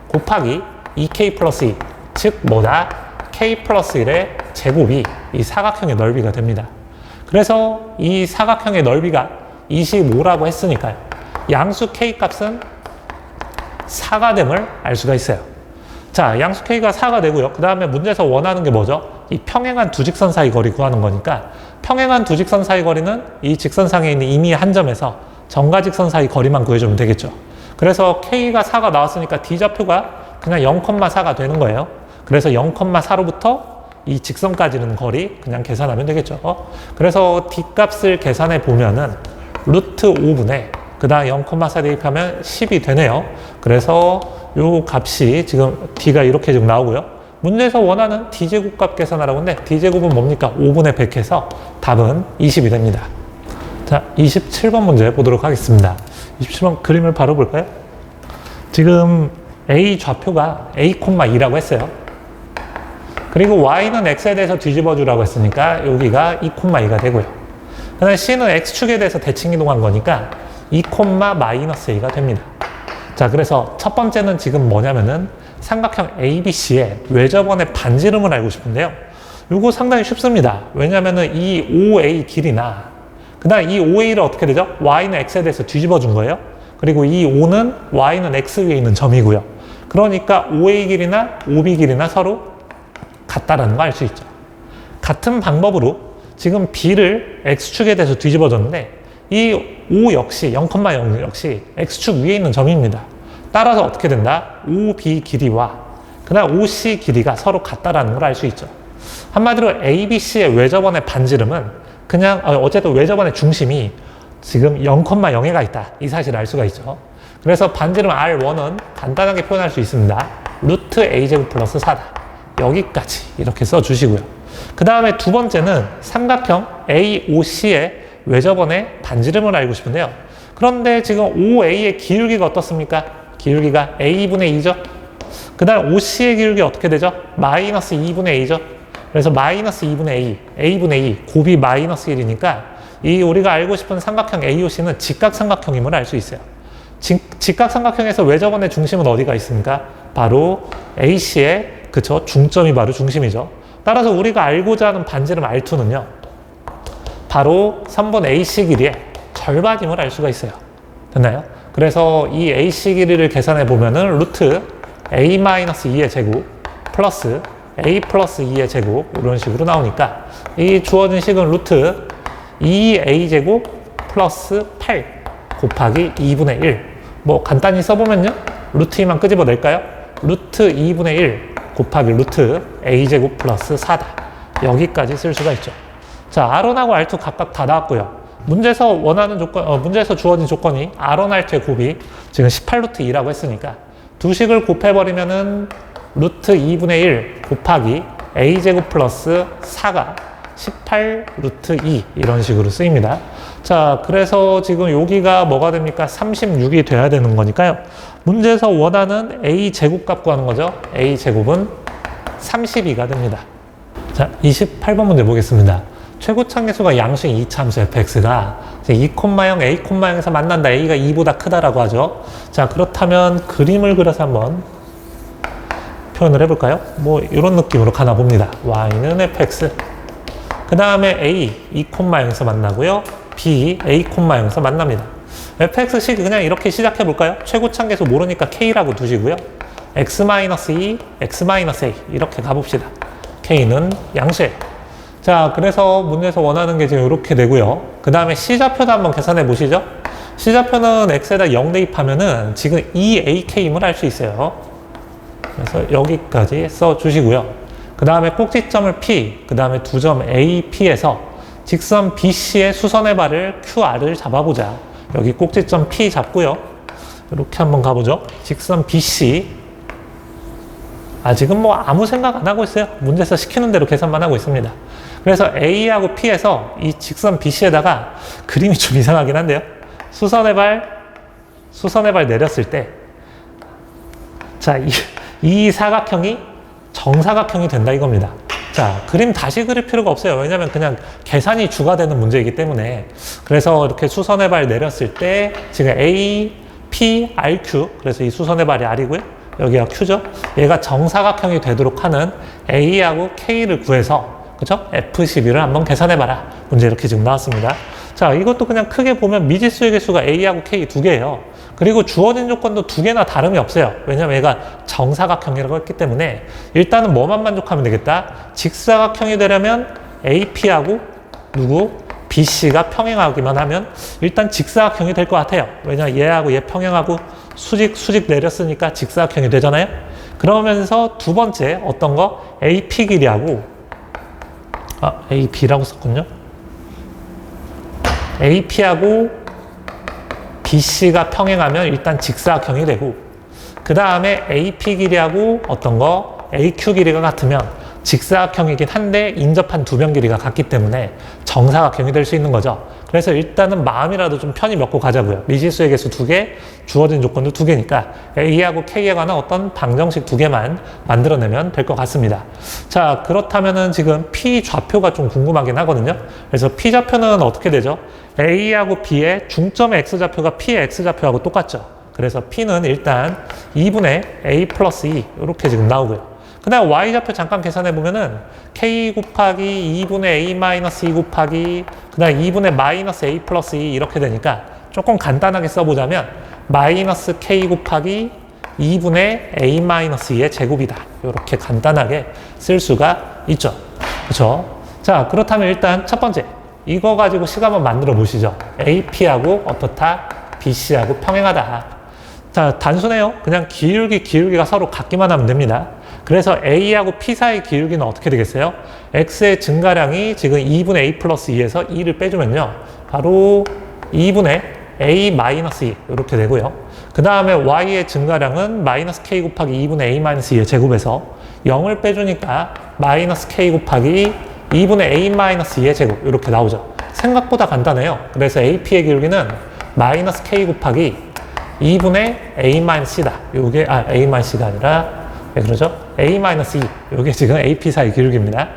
A: 곱하기 2K 플러스 2 즉 뭐다? K 플러스 1의 제곱이 이 사각형의 넓이가 됩니다. 그래서 이 사각형의 넓이가 25라고 했으니까요. 양수 K 값은 4가 됨을 알 수가 있어요. 자, 양수 K가 4가 되고요. 그 다음에 문제에서 원하는 게 뭐죠? 이 평행한 두 직선 사이 거리 구하는 거니까 평행한 두 직선 사이 거리는 이 직선상에 있는 임의의 한 점에서 점과 직선 사이 거리만 구해주면 되겠죠. 그래서 K가 4가 나왔으니까 D좌표가 그냥 0,4가 되는 거예요. 그래서 0,4로부터 이 직선까지는 거리 그냥 계산하면 되겠죠. 그래서 D값을 계산해 보면은 루트 5분의 그 다음 0,4 대입하면 10이 되네요. 그래서 요 값이 지금 D가 이렇게 지금 나오고요. 문제에서 원하는 D제곱 값 계산하라고 하는데 D제곱은 뭡니까? 5분의 100 해서 답은 20이 됩니다. 자, 27번 문제 보도록 하겠습니다. 27번 그림을 바로 볼까요? 지금 A 좌표가 A,2라고 했어요. 그리고 Y는 X에 대해서 뒤집어 주라고 했으니까 여기가 2,2가 되고요. 그 다음에 C는 X축에 대해서 대칭 이동한 거니까 2,-A가 됩니다. 자, 그래서 첫 번째는 지금 뭐냐면은 삼각형 ABC의 외접원의 반지름을 알고 싶은데요. 이거 상당히 쉽습니다. 왜냐면은 이 OA 길이나 그 다음 이 OA를 어떻게 되죠? Y는 X에 대해서 뒤집어 준 거예요. 그리고 이 O는 Y는 X 위에 있는 점이고요. 그러니까 OA 길이나 OB 길이나 서로 같다라는 거 알 수 있죠. 같은 방법으로 지금 B를 X축에 대해서 뒤집어 줬는데 이 O 역시 0,0 역시 X축 위에 있는 점입니다. 따라서 어떻게 된다? OB 길이와 그다음 OC 길이가 서로 같다라는 걸 알 수 있죠. 한마디로 ABC의 외접원의 반지름은 그냥 어쨌든 외접원의 중심이 지금 0,0에 가 있다. 이 사실을 알 수가 있죠. 그래서 반지름 R1은 간단하게 표현할 수 있습니다. 루트 A제곱 플러스 4다. 여기까지 이렇게 써주시고요. 그 다음에 두 번째는 삼각형 AOC의 외접원의 반지름을 알고 싶은데요. 그런데 지금 OA의 기울기가 어떻습니까? 기울기가 A분의 2죠. 그 다음 OC의 기울기 어떻게 되죠? 마이너스 2분의 A죠. 그래서 마이너스 2분의 A, A분의 2, 곱이 마이너스 1이니까 이 우리가 알고 싶은 삼각형 AOC는 직각삼각형임을 알 수 있어요. 직각삼각형에서 외접원의 중심은 어디가 있습니까? 바로 AC의 그쵸? 중점이 바로 중심이죠. 따라서 우리가 알고자 하는 반지름 R2는요. 바로 3번 AC 길이의 절반임을 알 수가 있어요. 됐나요? 그래서 이 AC 길이를 계산해 보면은 루트 A-2의 제곱 플러스 A 플러스 2의 제곱 이런 식으로 나오니까 이 주어진 식은 루트 2A 제곱 플러스 8 곱하기 2분의 1 뭐 간단히 써보면요. 루트 2만 끄집어낼까요? 루트 2분의 1 곱하기 루트 a제곱 플러스 4다. 여기까지 쓸 수가 있죠. 자, R1하고 R2 각각 다 나왔고요. 문제에서 원하는 조건, 문제에서 주어진 조건이 R1, R2의 곱이 지금 18루트 2라고 했으니까 두 식을 곱해버리면은 루트 2분의 1 곱하기 a제곱 플러스 4가 18루트 2 이런 식으로 쓰입니다. 자, 그래서 지금 여기가 뭐가 됩니까? 36이 돼야 되는 거니까요. 문제에서 원하는 a제곱 값 구하는 거죠. a제곱은 32가 됩니다. 자, 28번 문제 보겠습니다. 최고차계수가 양수인 이차함수 fx가 2,0 a,0에서 만난다. a가 2보다 크다라고 하죠. 자, 그렇다면 그림을 그려서 한번 표현을 해볼까요? 뭐 이런 느낌으로 가나 봅니다. y는 fx, 그 다음에 a 2,0에서 만나고요. b a,0에서 만납니다. fx식 그냥 이렇게 시작해 볼까요? 최고차계수 모르니까 k라고 두시고요. x-2, x-a 이렇게 가봅시다. k는 양수예요. 자, 그래서 문제에서 원하는 게 지금 이렇게 되고요. 그 다음에 C좌표도 한번 계산해 보시죠. C좌표는 X에다 0 대입하면은 지금 2AK임을 알 수 있어요. 그래서 여기까지 써 주시고요. 그 다음에 꼭지점을 P, 그 다음에 두 점 AP에서 직선 BC의 수선의 발을 QR을 잡아보자. 여기 꼭지점 P 잡고요. 이렇게 한번 가보죠. 직선 BC. 아직은 뭐 아무 생각 안 하고 있어요. 문제에서 시키는 대로 계산만 하고 있습니다. 그래서 A하고 P에서 이 직선 BC에다가 그림이 좀 이상하긴 한데요. 수선의 발 내렸을 때, 자, 이 사각형이 정사각형이 된다 이겁니다. 자, 그림 다시 그릴 필요가 없어요. 왜냐면 그냥 계산이 주가 되는 문제이기 때문에. 그래서 이렇게 수선의 발 내렸을 때 지금 A, P, RQ, 그래서 이 수선의 발이 R이고요. 여기가 Q죠. 얘가 정사각형이 되도록 하는 A하고 K를 구해서, 그죠? F12를 한번 계산해봐라. 문제 이렇게 지금 나왔습니다. 자, 이것도 그냥 크게 보면 미지수의 개수가 A하고 K 두 개예요. 그리고 주어진 조건도 두 개나 다름이 없어요. 왜냐면 얘가 정사각형이라고 했기 때문에 일단은 뭐만 만족하면 되겠다. 직사각형이 되려면 AP하고 누구? BC가 평행하기만 하면 일단 직사각형이 될 것 같아요. 왜냐면 얘하고 얘 평행하고 수직 내렸으니까 직사각형이 되잖아요. 그러면서 두 번째 어떤 거? AP 길이하고 AB라고 썼군요. AP하고 BC가 평행하면 일단 직사각형이 되고, 그 다음에 AP 길이하고 어떤 거? AQ 길이가 같으면 직사각형이긴 한데 인접한 두 변 길이가 같기 때문에 정사각형이 될 수 있는 거죠. 그래서 일단은 마음이라도 좀 편히 먹고 가자고요. 미지수의 개수 두 개, 주어진 조건도 두 개니까 A하고 K에 관한 어떤 방정식 두 개만 만들어내면 될 것 같습니다. 자, 그렇다면은 지금 P 좌표가 좀 궁금하긴 하거든요. 그래서 P 좌표는 어떻게 되죠? A하고 B의 중점의 X좌표가 P의 X좌표하고 똑같죠. 그래서 P는 일단 2분의 A 플러스 2 이렇게 지금 나오고요. 그 다음 Y좌표 잠깐 계산해 보면은 K 곱하기 2분의 A 마이너스 2 곱하기 그 다음 2분의 마이너스 A 플러스 2 이렇게 되니까 조금 간단하게 써보자면 마이너스 K 곱하기 2분의 A 마이너스 2의 제곱이다. 이렇게 간단하게 쓸 수가 있죠. 그렇죠? 자, 그렇다면 일단 첫 번째 이거 가지고 식 한번 만들어 보시죠. AP하고 어떻다? BC하고 평행하다. 자, 단순해요. 그냥 기울기가 서로 같기만 하면 됩니다. 그래서 A하고 P 사이 기울기는 어떻게 되겠어요? X의 증가량이 지금 2분의 A 플러스 2에서 2를 빼주면요. 바로 2분의 A 마이너스 2 이렇게 되고요. 그 다음에 Y의 증가량은 마이너스 K 곱하기 2분의 A 마이너스 2의 제곱에서 0을 빼주니까 마이너스 K 곱하기 2분의 A 마이너스 2의 제곱 이렇게 나오죠. 생각보다 간단해요. 그래서 AP의 기울기는 마이너스 K 곱하기 2분의 A 마이너스 C다. 요게 A 마이너스 C가 아니라 왜 그러죠? A 마이너스 2. 요게 지금 AP 사이 기울기입니다.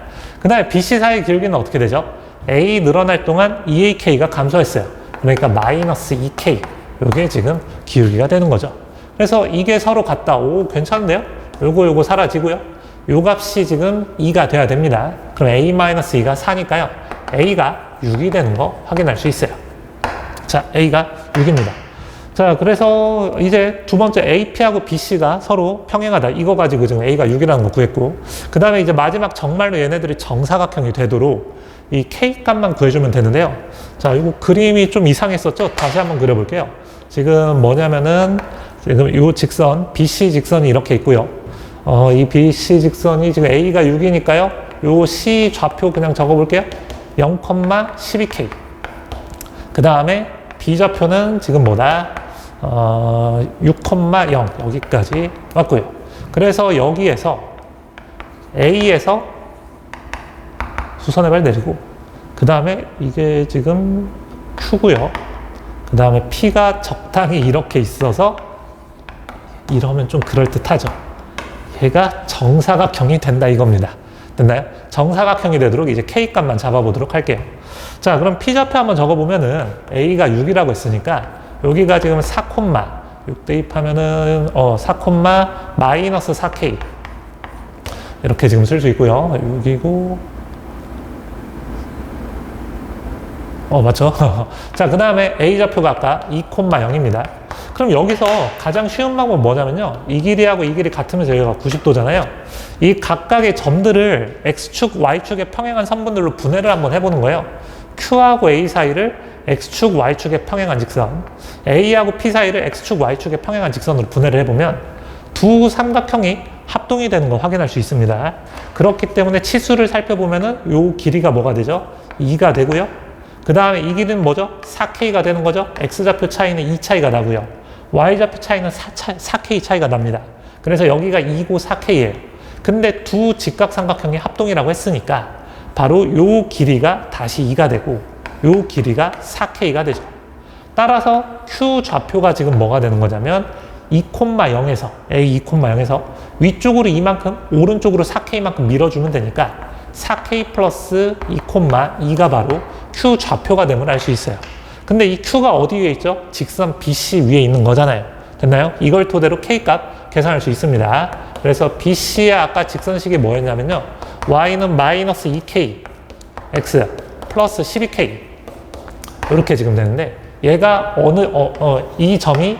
A: 그 다음에 BC 사이 기울기는 어떻게 되죠? A 늘어날 동안 2AK가 감소했어요. 그러니까 마이너스 2K. 요게 지금 기울기가 되는 거죠. 그래서 이게 서로 같다. 오, 괜찮은데요? 요거 사라지고요. 요 값이 지금 2가 돼야 됩니다. 그럼 A-2가 4니까요. A가 6이 되는 거 확인할 수 있어요. 자, A가 6입니다. 자, 그래서 이제 두 번째 AP하고 BC가 서로 평행하다. 이거 가지고 지금 A가 6이라는 거 구했고, 그 다음에 이제 마지막 정말로 얘네들이 정사각형이 되도록 이 K 값만 구해주면 되는데요. 자, 이거 그림이 좀 이상했었죠? 다시 한번 그려볼게요. 지금 뭐냐면은 지금 이 직선, BC 직선이 이렇게 있고요. 이 BC 직선이 지금 A가 6이니까요. 요 C 좌표 그냥 적어볼게요. 0,12K. 그 다음에 B 좌표는 지금 뭐다? 6,0 여기까지 왔고요. 그래서 여기에서 A에서 수선의 발 내리고 그 다음에 이게 지금 Q고요. 그 다음에 P가 적당히 이렇게 있어서 이러면 좀 그럴듯하죠. 얘가 정사각형이 된다 이겁니다. 됐나요? 정사각형이 되도록 이제 K 값만 잡아보도록 할게요. 자, 그럼 P 좌표 한번 적어보면은 A가 6이라고 했으니까 여기가 지금 4, 6 대입하면은 4, 마이너스 4K 이렇게 지금 쓸 수 있고요. 6이고 맞죠? 자, 그 다음에 A 좌표가 아까 2,0입니다. 그럼 여기서 가장 쉬운 방법은 뭐냐면요. 이 길이하고 이 길이 같으면서 여기가 90도잖아요. 이 각각의 점들을 X축, Y축에 평행한 선분들로 분해를 한번 해보는 거예요. Q하고 A 사이를 X축, Y축에 평행한 직선, A하고 P 사이를 X축, Y축에 평행한 직선으로 분해를 해보면 두 삼각형이 합동이 되는 걸 확인할 수 있습니다. 그렇기 때문에 치수를 살펴보면은 요 길이가 뭐가 되죠? 2가 되고요. 그 다음에 이 길이는 뭐죠? 4K가 되는 거죠? X좌표 차이는 2 차이가 나고요. Y좌표 차이는 4K 차이가 납니다. 그래서 여기가 2고 4K예요. 근데 두 직각삼각형이 합동이라고 했으니까 바로 요 길이가 다시 2가 되고 요 길이가 4K가 되죠. 따라서 Q 좌표가 지금 뭐가 되는 거냐면 2,0에서 A 2,0에서 위쪽으로 이만큼 오른쪽으로 4K만큼 밀어주면 되니까 4K 플러스 2,2가 바로 Q 좌표가 됨을 알 수 있어요. 근데 이 Q가 어디 위에 있죠? 직선 BC 위에 있는 거잖아요. 됐나요? 이걸 토대로 K 값 계산할 수 있습니다. 그래서 BC의 아까 직선식이 뭐였냐면요. Y는 마이너스 2K, X 플러스 12K 이렇게 지금 되는데 얘가 이 점이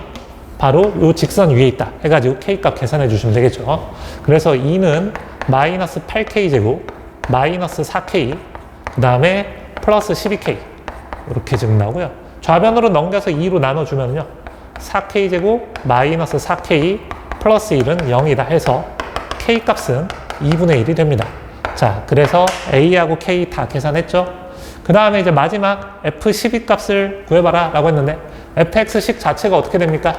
A: 바로 이 직선 위에 있다 해가지고 K 값 계산해 주시면 되겠죠. 그래서 2는 마이너스 8K 제곱 마이너스 4K 그 다음에 플러스 12K 이렇게 지금 나오고요. 좌변으로 넘겨서 2로 나눠주면요. 4K 제곱 마이너스 4K 플러스 1은 0이다 해서 K 값은 2분의 1이 됩니다. 자, 그래서 A하고 K 다 계산했죠. 그 다음에 이제 마지막 F12 값을 구해봐라 라고 했는데 fx식 자체가 어떻게 됩니까?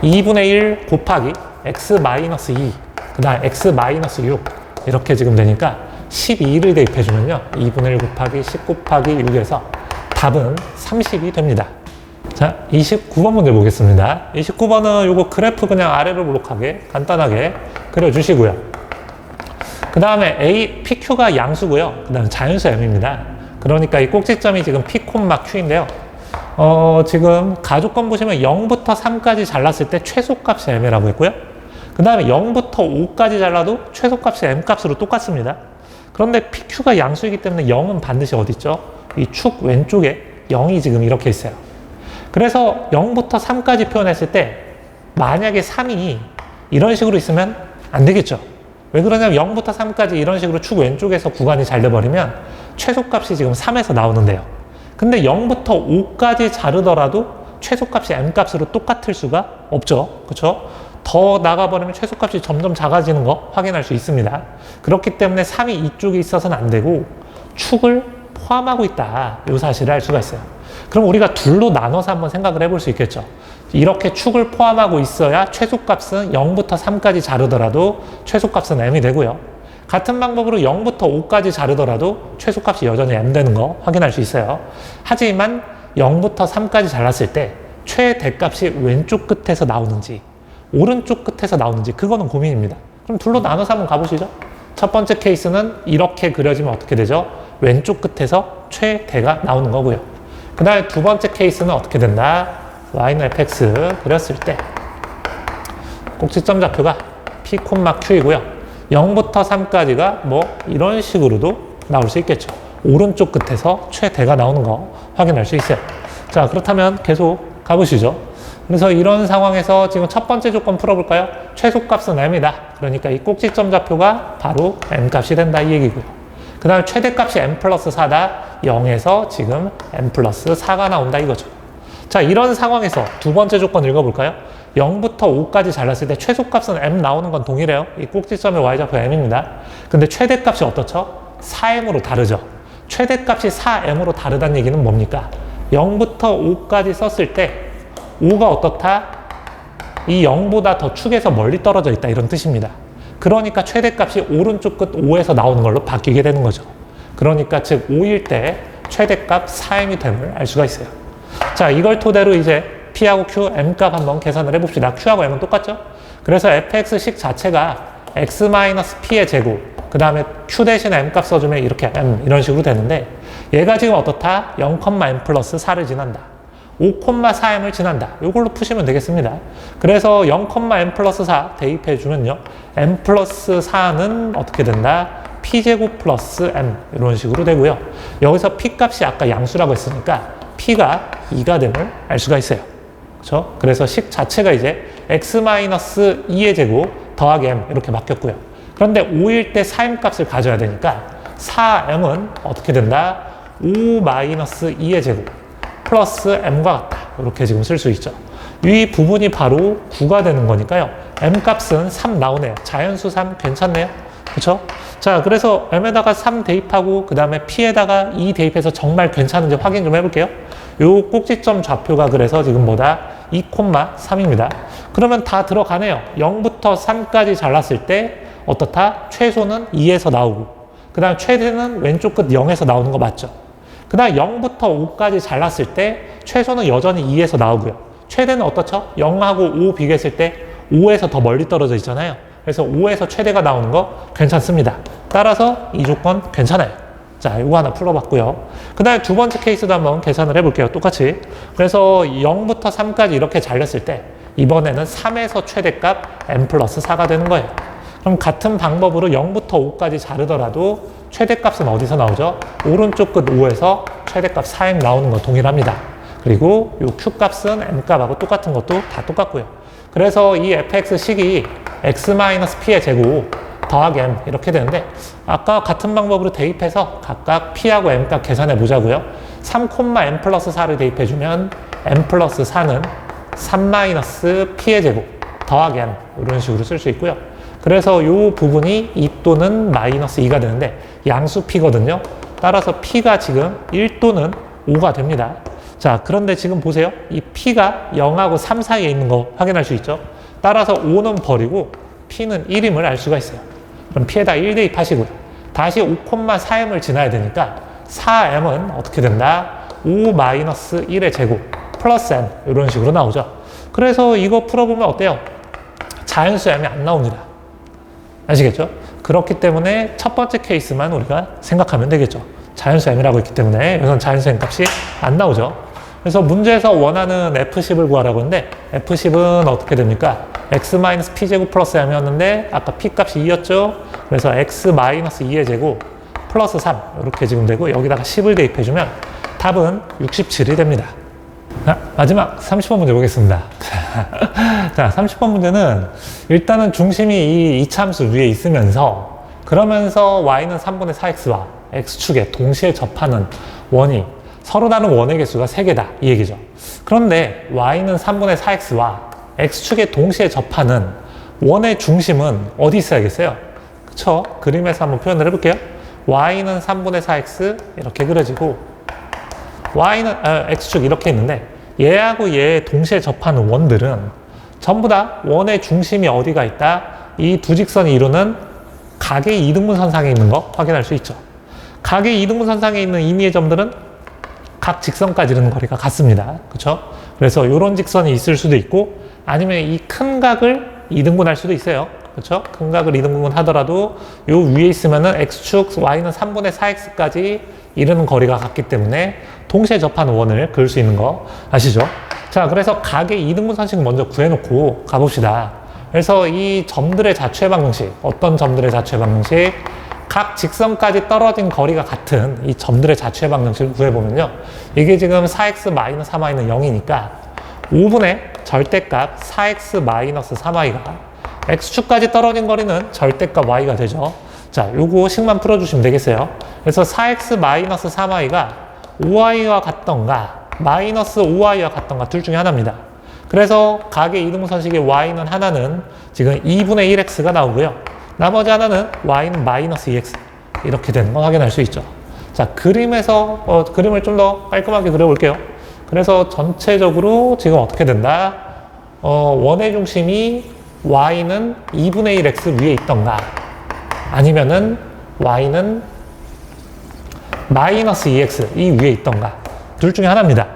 A: 2분의 1 곱하기 x-2 그 다음 x-6 이렇게 지금 되니까 12를 대입해주면요 2분의 1 곱하기 10 곱하기 6에서 답은 30이 됩니다. 자, 29번 문제 보겠습니다. 29번은 요거 그래프 그냥 아래로 블록하게 간단하게 그려주시고요. 그 다음에 PQ가 양수고요. 그 다음에 자연수 M입니다. 그러니까 이 꼭지점이 지금 P, Q인데요. 지금 가족권 보시면 0부터 3까지 잘랐을 때 최소값이 M이라고 했고요. 그 다음에 0부터 5까지 잘라도 최소값이 M값으로 똑같습니다. 그런데 PQ가 양수이기 때문에 0은 반드시 어디 있죠? 이 축 왼쪽에 0이 지금 이렇게 있어요. 그래서 0부터 3까지 표현했을 때 만약에 3이 이런 식으로 있으면 안 되겠죠. 왜 그러냐면 0부터 3까지 이런 식으로 축 왼쪽에서 구간이 잘 돼버리면 최소값이 지금 3에서 나오는데요. 근데 0부터 5까지 자르더라도 최소값이 M값으로 똑같을 수가 없죠. 그렇죠? 더 나가버리면 최소값이 점점 작아지는 거 확인할 수 있습니다. 그렇기 때문에 3이 이쪽에 있어서는 안 되고 축을 포함하고 있다. 이 사실을 알 수가 있어요. 그럼 우리가 둘로 나눠서 한번 생각을 해볼 수 있겠죠. 이렇게 축을 포함하고 있어야 최소값은 0부터 3까지 자르더라도 최소값은 M이 되고요. 같은 방법으로 0부터 5까지 자르더라도 최소값이 여전히 M 되는 거 확인할 수 있어요. 하지만 0부터 3까지 잘랐을 때 최대값이 왼쪽 끝에서 나오는지 오른쪽 끝에서 나오는지 그거는 고민입니다. 그럼 둘로 나눠서 한번 가보시죠. 첫 번째 케이스는 이렇게 그려지면 어떻게 되죠? 왼쪽 끝에서 최대가 나오는 거고요. 그 다음에 두 번째 케이스는 어떻게 된다? Y는 fx 그렸을 때 꼭지점 좌표가 P, Q이고요. 0부터 3까지가 뭐 이런 식으로도 나올 수 있겠죠. 오른쪽 끝에서 최대가 나오는 거 확인할 수 있어요. 자, 그렇다면 계속 가보시죠. 그래서 이런 상황에서 지금 첫 번째 조건 풀어볼까요? 최소값은 M이다. 그러니까 이 꼭지점 좌표가 바로 M값이 된다 이 얘기고요. 그 다음에 최대값이 M 플러스 4다. 0에서 지금 M 플러스 4가 나온다 이거죠. 자, 이런 상황에서 두 번째 조건 읽어볼까요? 0부터 5까지 잘랐을 때 최소값은 m 나오는 건 동일해요. 이 꼭지점의 y좌표 m입니다. 근데 최대값이 어떻죠? 4m으로 다르죠. 최대값이 4m으로 다르다는 얘기는 뭡니까? 0부터 5까지 썼을 때 5가 어떻다? 이 0보다 더 축에서 멀리 떨어져 있다, 이런 뜻입니다. 그러니까 최대값이 오른쪽 끝 5에서 나오는 걸로 바뀌게 되는 거죠. 그러니까 즉 5일 때 최대값 4m이 됨을 알 수가 있어요. 자, 이걸 토대로 이제 P하고 Q, M값 한번 계산을 해봅시다. Q하고 M은 똑같죠? 그래서 fx식 자체가 x-p의 제곱, 그 다음에 Q 대신 M값 써주면 이렇게 M, 이런 식으로 되는데, 얘가 지금 어떻다? 0,m 플러스 4를 지난다. 5,4m을 지난다. 이걸로 푸시면 되겠습니다. 그래서 0,m 플러스 4 대입해주면요, m 플러스 4는 어떻게 된다? p제곱 플러스 m, 이런 식으로 되고요. 여기서 p값이 아까 양수라고 했으니까 p가 2가 됨을 알 수가 있어요. 그렇죠? 그래서 식 자체가 이제 x-2의 제곱 더하기 m, 이렇게 바뀌었고요. 그런데 5일 때 4m 값을 가져야 되니까 4m은 어떻게 된다? 5-2의 제곱 플러스 m과 같다. 이렇게 지금 쓸 수 있죠. 이 부분이 바로 9가 되는 거니까요. m 값은 3 나오네요. 자연수 3 괜찮네요. 그렇죠? 자, 그래서 m에다가 3 대입하고 그 다음에 p에다가 2 대입해서 정말 괜찮은지 확인 좀 해볼게요. 요 꼭지점 좌표가 그래서 지금 뭐다? 2,3입니다. 그러면 다 들어가네요. 0부터 3까지 잘랐을 때 어떻다? 최소는 2에서 나오고, 그 다음 최대는 왼쪽 끝 0에서 나오는 거 맞죠? 그 다음 0부터 5까지 잘랐을 때 최소는 여전히 2에서 나오고요. 최대는 어떻죠? 0하고 5 비교했을 때 5에서 더 멀리 떨어져 있잖아요. 그래서 5에서 최대가 나오는 거 괜찮습니다. 따라서 이 조건 괜찮아요. 자, 이거 하나 풀어봤고요. 그 다음에 두 번째 케이스도 한번 계산을 해볼게요. 똑같이. 그래서 0부터 3까지 이렇게 잘렸을 때 이번에는 3에서 최대값 m 플러스 4가 되는 거예요. 그럼 같은 방법으로 0부터 5까지 자르더라도 최대값은 어디서 나오죠? 오른쪽 끝 5에서 최대값 4m 나오는 거 동일합니다. 그리고 이 Q값은 M값하고 똑같은 것도 다 똑같고요. 그래서 이 fx식이 x-p의 제곱 더하기 m 이렇게 되는데, 아까 같은 방법으로 대입해서 각각 p하고 m값 계산해 보자고요. 3,m 플러스 4를 대입해주면 m 플러스 4는 3-p의 제곱 더하기 m, 이런 식으로 쓸 수 있고요. 그래서 이 부분이 2 또는 마이너스 2가 되는데 양수 p거든요. 따라서 p가 지금 1 또는 5가 됩니다. 자, 그런데 지금 보세요. 이 p가 0하고 3 사이에 있는 거 확인할 수 있죠. 따라서 5는 버리고 p는 1임을 알 수가 있어요. 그럼 p에다 1 대입하시고요. 다시 5,4m을 지나야 되니까 4m은 어떻게 된다? 5-1의 제곱 플러스 m, 이런 식으로 나오죠. 그래서 이거 풀어보면 어때요? 자연수 m이 안 나옵니다. 아시겠죠? 그렇기 때문에 첫 번째 케이스만 우리가 생각하면 되겠죠. 자연수 m이라고 있기 때문에 여기서는 자연수 m 값이 안 나오죠. 그래서 문제에서 원하는 f10을 구하라고 했는데 f10은 어떻게 됩니까? x-p제곱 플러스 m이었는데 아까 p 값이 2였죠? 그래서 x-2의 제곱 플러스 3 이렇게 지금 되고, 여기다가 10을 대입해주면 답은 67이 됩니다. 자, 마지막 30번 문제 보겠습니다. 자, 30번 문제는 일단은 중심이 이 이차함수 위에 있으면서, 그러면서 y는 3분의 4x와 x축에 동시에 접하는 원이 서로 다른 원의 개수가 3개다, 이 얘기죠. 그런데 y는 3분의 4x와 x축에 동시에 접하는 원의 중심은 어디 있어야겠어요? 그쵸? 그림에서 한번 표현을 해볼게요. y는 3분의 4x 이렇게 그려지고, y는 x축 이렇게 있는데 얘하고 얘 동시에 접하는 원들은 전부 다 원의 중심이 어디가 있다? 이 두 직선이 이루는 각의 이등분선상에 있는 거 확인할 수 있죠. 각의 이등분선상에 있는 임의의 점들은 각 직선까지 이르는 거리가 같습니다. 그렇죠? 그래서 이런 직선이 있을 수도 있고, 아니면 이 큰 각을 이등분할 수도 있어요. 그렇죠? 큰 각을 이등분 하더라도 요 위에 있으면은 x축 y는 3분의 4x까지 이르는 거리가 같기 때문에 동시에 접하는 원을 그을 수 있는 거 아시죠? 자, 그래서 각의 이등분 선식 먼저 구해놓고 가봅시다. 그래서 이 점들의 자취의 방정식, 어떤 점들의 자취의 방정식? 각 직선까지 떨어진 거리가 같은 이 점들의 자취의 방정식을 구해보면요, 이게 지금 4x-3y는 0이니까 5분의 절대값 4x-3y가 x축까지 떨어진 거리는 절대값 y가 되죠. 자, 요거 식만 풀어주시면 되겠어요. 그래서 4x-3y가 5y와 같던가 마이너스 5y와 같던가 둘 중에 하나입니다. 그래서 각의 이등분선식의 y는 하나는 지금 2분의 1x가 나오고요. 나머지 하나는 y는 마이너스 2x 이렇게 되는 거 확인할 수 있죠. 자, 그림에서 그림을 좀 더 깔끔하게 그려볼게요. 그래서 전체적으로 지금 어떻게 된다? 원의 중심이 y는 2분의 1x 위에 있던가 아니면은 y는 마이너스 2x 이 위에 있던가 둘 중에 하나입니다.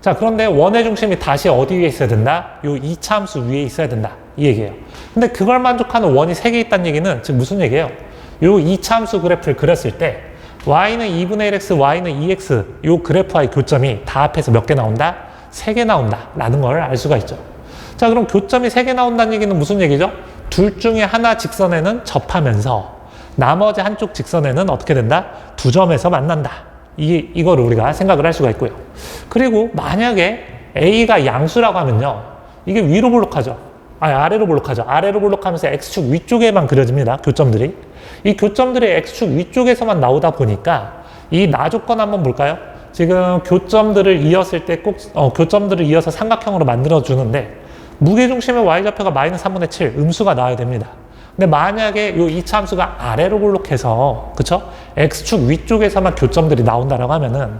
A: 자, 그런데 원의 중심이 다시 어디 위에 있어야 된다? 요 이차함수 위에 있어야 된다 이 얘기예요. 근데 그걸 만족하는 원이 3개 있다는 얘기는 즉 무슨 얘기예요? 요 이차함수 그래프를 그렸을 때 y는 2분의 1x, y는 2x 요 그래프와의 교점이 다 합해서 몇 개 나온다? 3개 나온다 라는 걸 알 수가 있죠. 자, 그럼 교점이 3개 나온다는 얘기는 무슨 얘기죠? 둘 중에 하나 직선에는 접하면서 나머지 한쪽 직선에는 어떻게 된다? 두 점에서 만난다. 이거를 우리가 생각을 할 수가 있고요. 그리고 만약에 A가 양수라고 하면요. 이게 위로 볼록하죠. 아래로 볼록하죠. 아래로 볼록하면서 X축 위쪽에만 그려집니다. 교점들이. 이 교점들이 X축 위쪽에서만 나오다 보니까 이 나조건 한번 볼까요? 지금 교점들을 이었을 때 꼭 교점들을 이어서 삼각형으로 만들어주는데 무게중심의 y좌표가 마이너스 3분의 7 음수가 나와야 됩니다. 근데 만약에 이 이차함수가 아래로 볼록해서 그쵸? X축 위쪽에서만 교점들이 나온다라고 하면은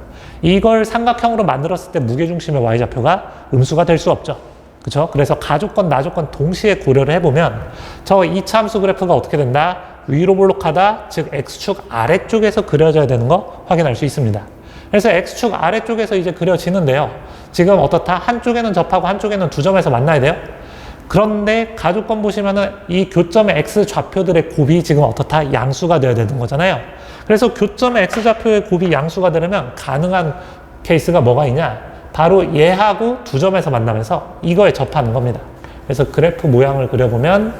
A: 이걸 삼각형으로 만들었을 때 무게중심의 y좌표가 음수가 될 수 없죠. 그쵸? 그래서 가조건, 나조건 동시에 고려를 해보면 저 이차함수 그래프가 어떻게 된다? 위로 볼록하다, 즉 X축 아래쪽에서 그려져야 되는 거 확인할 수 있습니다. 그래서 X축 아래쪽에서 이제 그려지는데요. 지금 어떻다? 한쪽에는 접하고 한쪽에는 두 점에서 만나야 돼요. 그런데 가조건 보시면은 이 교점의 X 좌표들의 곱이 지금 어떻다? 양수가 되어야 되는 거잖아요. 그래서 교점의 X 좌표의 곱이 양수가 되려면 가능한 케이스가 뭐가 있냐? 바로 얘하고 두 점에서 만나면서 이거에 접하는 겁니다. 그래서 그래프 모양을 그려보면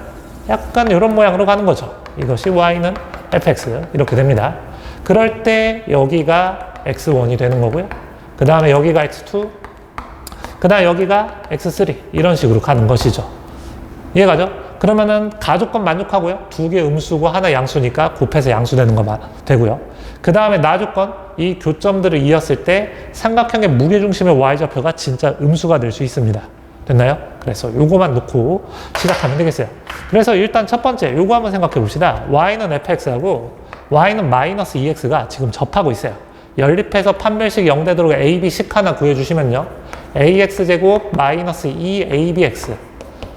A: 약간 이런 모양으로 가는 거죠. 이것이 y는 fx 이렇게 됩니다. 그럴 때 여기가 x1이 되는 거고요. 그 다음에 여기가 x2, 그 다음에 여기가 x3 이런 식으로 가는 것이죠. 이해가죠? 그러면은 가조건 만족하고요. 두 개 음수고 하나 양수니까 곱해서 양수되는 거 되고요. 그 다음에 나조건 이 교점들을 이었을 때 삼각형의 무게중심의 y좌표가 진짜 음수가 될 수 있습니다. 됐나요? 그래서 요거만 놓고 시작하면 되겠어요. 그래서 일단 첫 번째 요거 한번 생각해 봅시다. y는 fx하고 y는 마이너스 2x가 지금 접하고 있어요. 연립해서 판별식 0 되도록 a, b 식 하나 구해주시면요. ax제곱 마이너스 2abx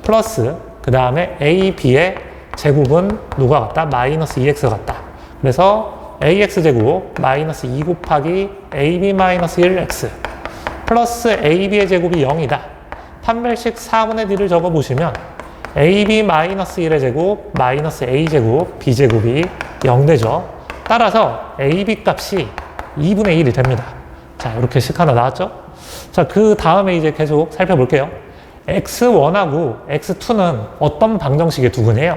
A: 플러스 그 다음에 ab의 제곱은 누가 같다? 마이너스 2x 같다. 그래서 ax제곱 마이너스 2 곱하기 ab 마이너스 1x 플러스 ab의 제곱이 0이다. 판별식 4분의 d를 적어보시면 ab 마이너스 1의 제곱 마이너스 a제곱 b제곱이 0 되죠. 따라서 ab 값이 2분의 1이 됩니다. 자, 이렇게 식 하나 나왔죠? 자, 그 다음에 이제 계속 살펴볼게요. x1하고 x2는 어떤 방정식의 두근이에요?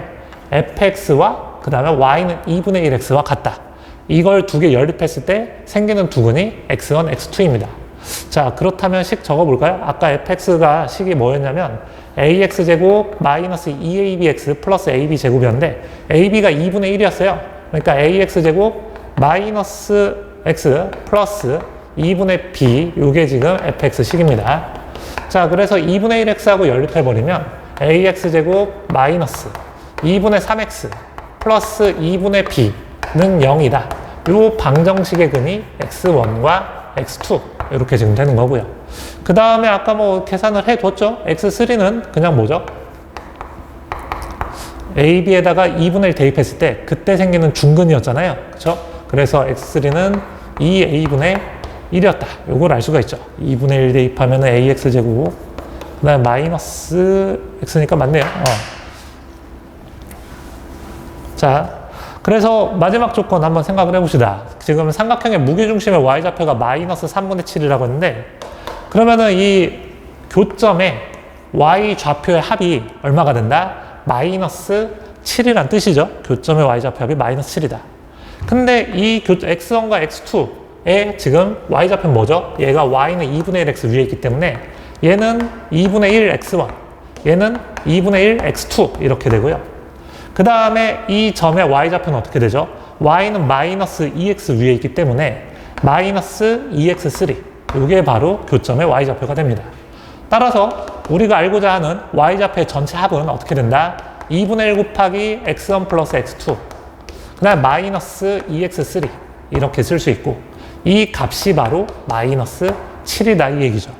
A: fx와 그 다음에 y는 2분의 1x와 같다. 이걸 두 개 연립했을 때 생기는 두근이 x1, x2입니다. 자, 그렇다면 식 적어볼까요? 아까 fx가 식이 뭐였냐면 ax제곱 마이너스 2abx 플러스 ab제곱이었는데 ab가 2분의 1이었어요. 그러니까 ax제곱 마이너스 x 플러스 2분의 b 요게 지금 fx식입니다. 자, 그래서 2분의 1x하고 연립해버리면 ax제곱 마이너스 2분의 3x 플러스 2분의 b는 0이다. 요 방정식의 근이 x1과 x2 이렇게 지금 되는 거고요. 그 다음에 아까 뭐 계산을 해뒀죠. x3는 그냥 뭐죠? ab에다가 2분의 1 대입했을 때 그때 생기는 중근이었잖아요. 그쵸? 그래서 x3는 2a분의 1이었다. 요걸 알 수가 있죠. 2분의 1 대입하면 ax제곱 그 다음에 마이너스 x니까 맞네요. 자, 그래서 마지막 조건 한번 생각을 해봅시다. 지금 삼각형의 무게중심의 y좌표가 마이너스 3분의 7이라고 했는데 그러면은 이 교점의 y좌표의 합이 얼마가 된다? 마이너스 7이란 뜻이죠. 교점의 y좌표 합이 마이너스 7이다. 근데 이 x1과 x2의 지금 y좌표는 뭐죠? 얘가 y는 2분의 1x 위에 있기 때문에 얘는 2분의 1 x1, 얘는 2분의 1 x2 이렇게 되고요. 그 다음에 이 점의 y좌표는 어떻게 되죠? y는 마이너스 2x 위에 있기 때문에 마이너스 2x3 이게 바로 교점의 y좌표가 됩니다. 따라서 우리가 알고자 하는 y좌표의 전체 합은 어떻게 된다? 2분의 1 곱하기 x1 플러스 x2 그 다음에 마이너스 2x3 이렇게 쓸 수 있고 이 값이 바로 마이너스 7이다 이 얘기죠.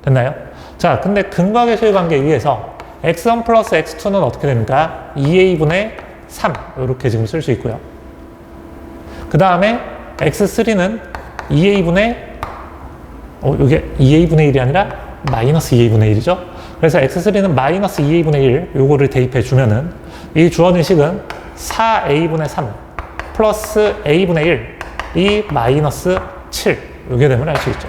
A: 됐나요? 자, 근데 근각의 소유관계에 의해서 x1 플러스 x2는 어떻게 됩니까? 2a분의 3 이렇게 지금 쓸 수 있고요. 그 다음에 x3는 2a분의 이게 2a분의 1이 아니라 마이너스 2a분의 1이죠. 그래서 x3는 마이너스 2a분의 1 요거를 대입해 주면은 이 주어진 식은 4a분의 3 플러스 a분의 1 이 마이너스 7 이게 되면 알 수 있죠.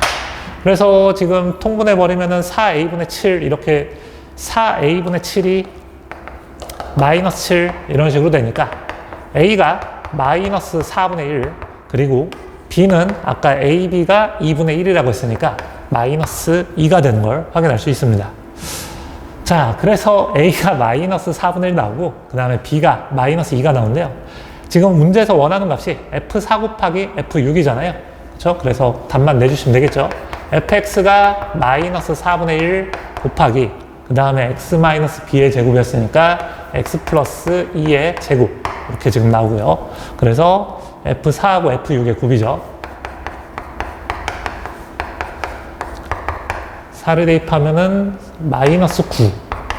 A: 그래서 지금 통분해 버리면은 4a분의 7 이렇게 4a분의 7이 마이너스 7 이런 식으로 되니까 a가 마이너스 4분의 1 그리고 b는 아까 ab가 2분의 1이라고 했으니까 마이너스 2가 되는 걸 확인할 수 있습니다. 자, 그래서 a가 마이너스 4분의 1 나오고 그 다음에 b가 마이너스 2가 나오는데요. 지금 문제에서 원하는 값이 f4 곱하기 f6이잖아요. 그렇죠? 그래서 답만 내주시면 되겠죠. fx가 마이너스 4분의 1 곱하기 그 다음에 x 마이너스 b의 제곱이었으니까 x 플러스 2의 제곱 이렇게 지금 나오고요. 그래서 f4하고 f6의 곱이죠. 4를 대입하면은 마이너스 9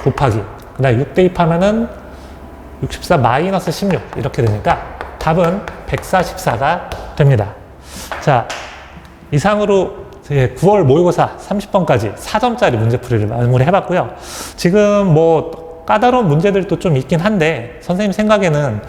A: 곱하기 그 다음에 6 대입하면은 64 마이너스 16 이렇게 되니까 답은 144가 됩니다. 자, 이상으로 9월 모의고사 30번까지 4점짜리 문제풀이를 마무리 해봤고요. 지금 뭐 까다로운 문제들도 좀 있긴 한데 선생님 생각에는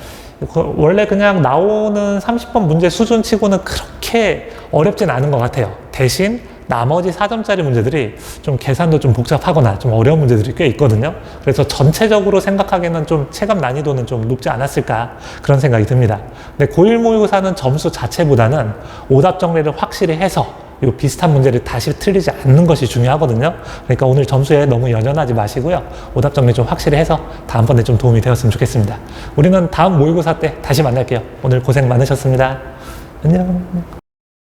A: 원래 그냥 나오는 30번 문제 수준치고는 그렇게 어렵진 않은 것 같아요. 대신 나머지 4점짜리 문제들이 좀 계산도 좀 복잡하거나 좀 어려운 문제들이 꽤 있거든요. 그래서 전체적으로 생각하기에는 좀 체감 난이도는 좀 높지 않았을까 그런 생각이 듭니다. 근데 고1 모의고사는 점수 자체보다는 오답 정리를 확실히 해서 이 비슷한 문제를 다시 틀리지 않는 것이 중요하거든요. 그러니까 오늘 점수에 너무 연연하지 마시고요. 오답 정리 좀 확실히 해서 다음번에 좀 도움이 되었으면 좋겠습니다. 우리는 다음 모의고사 때 다시 만날게요. 오늘 고생 많으셨습니다. 안녕.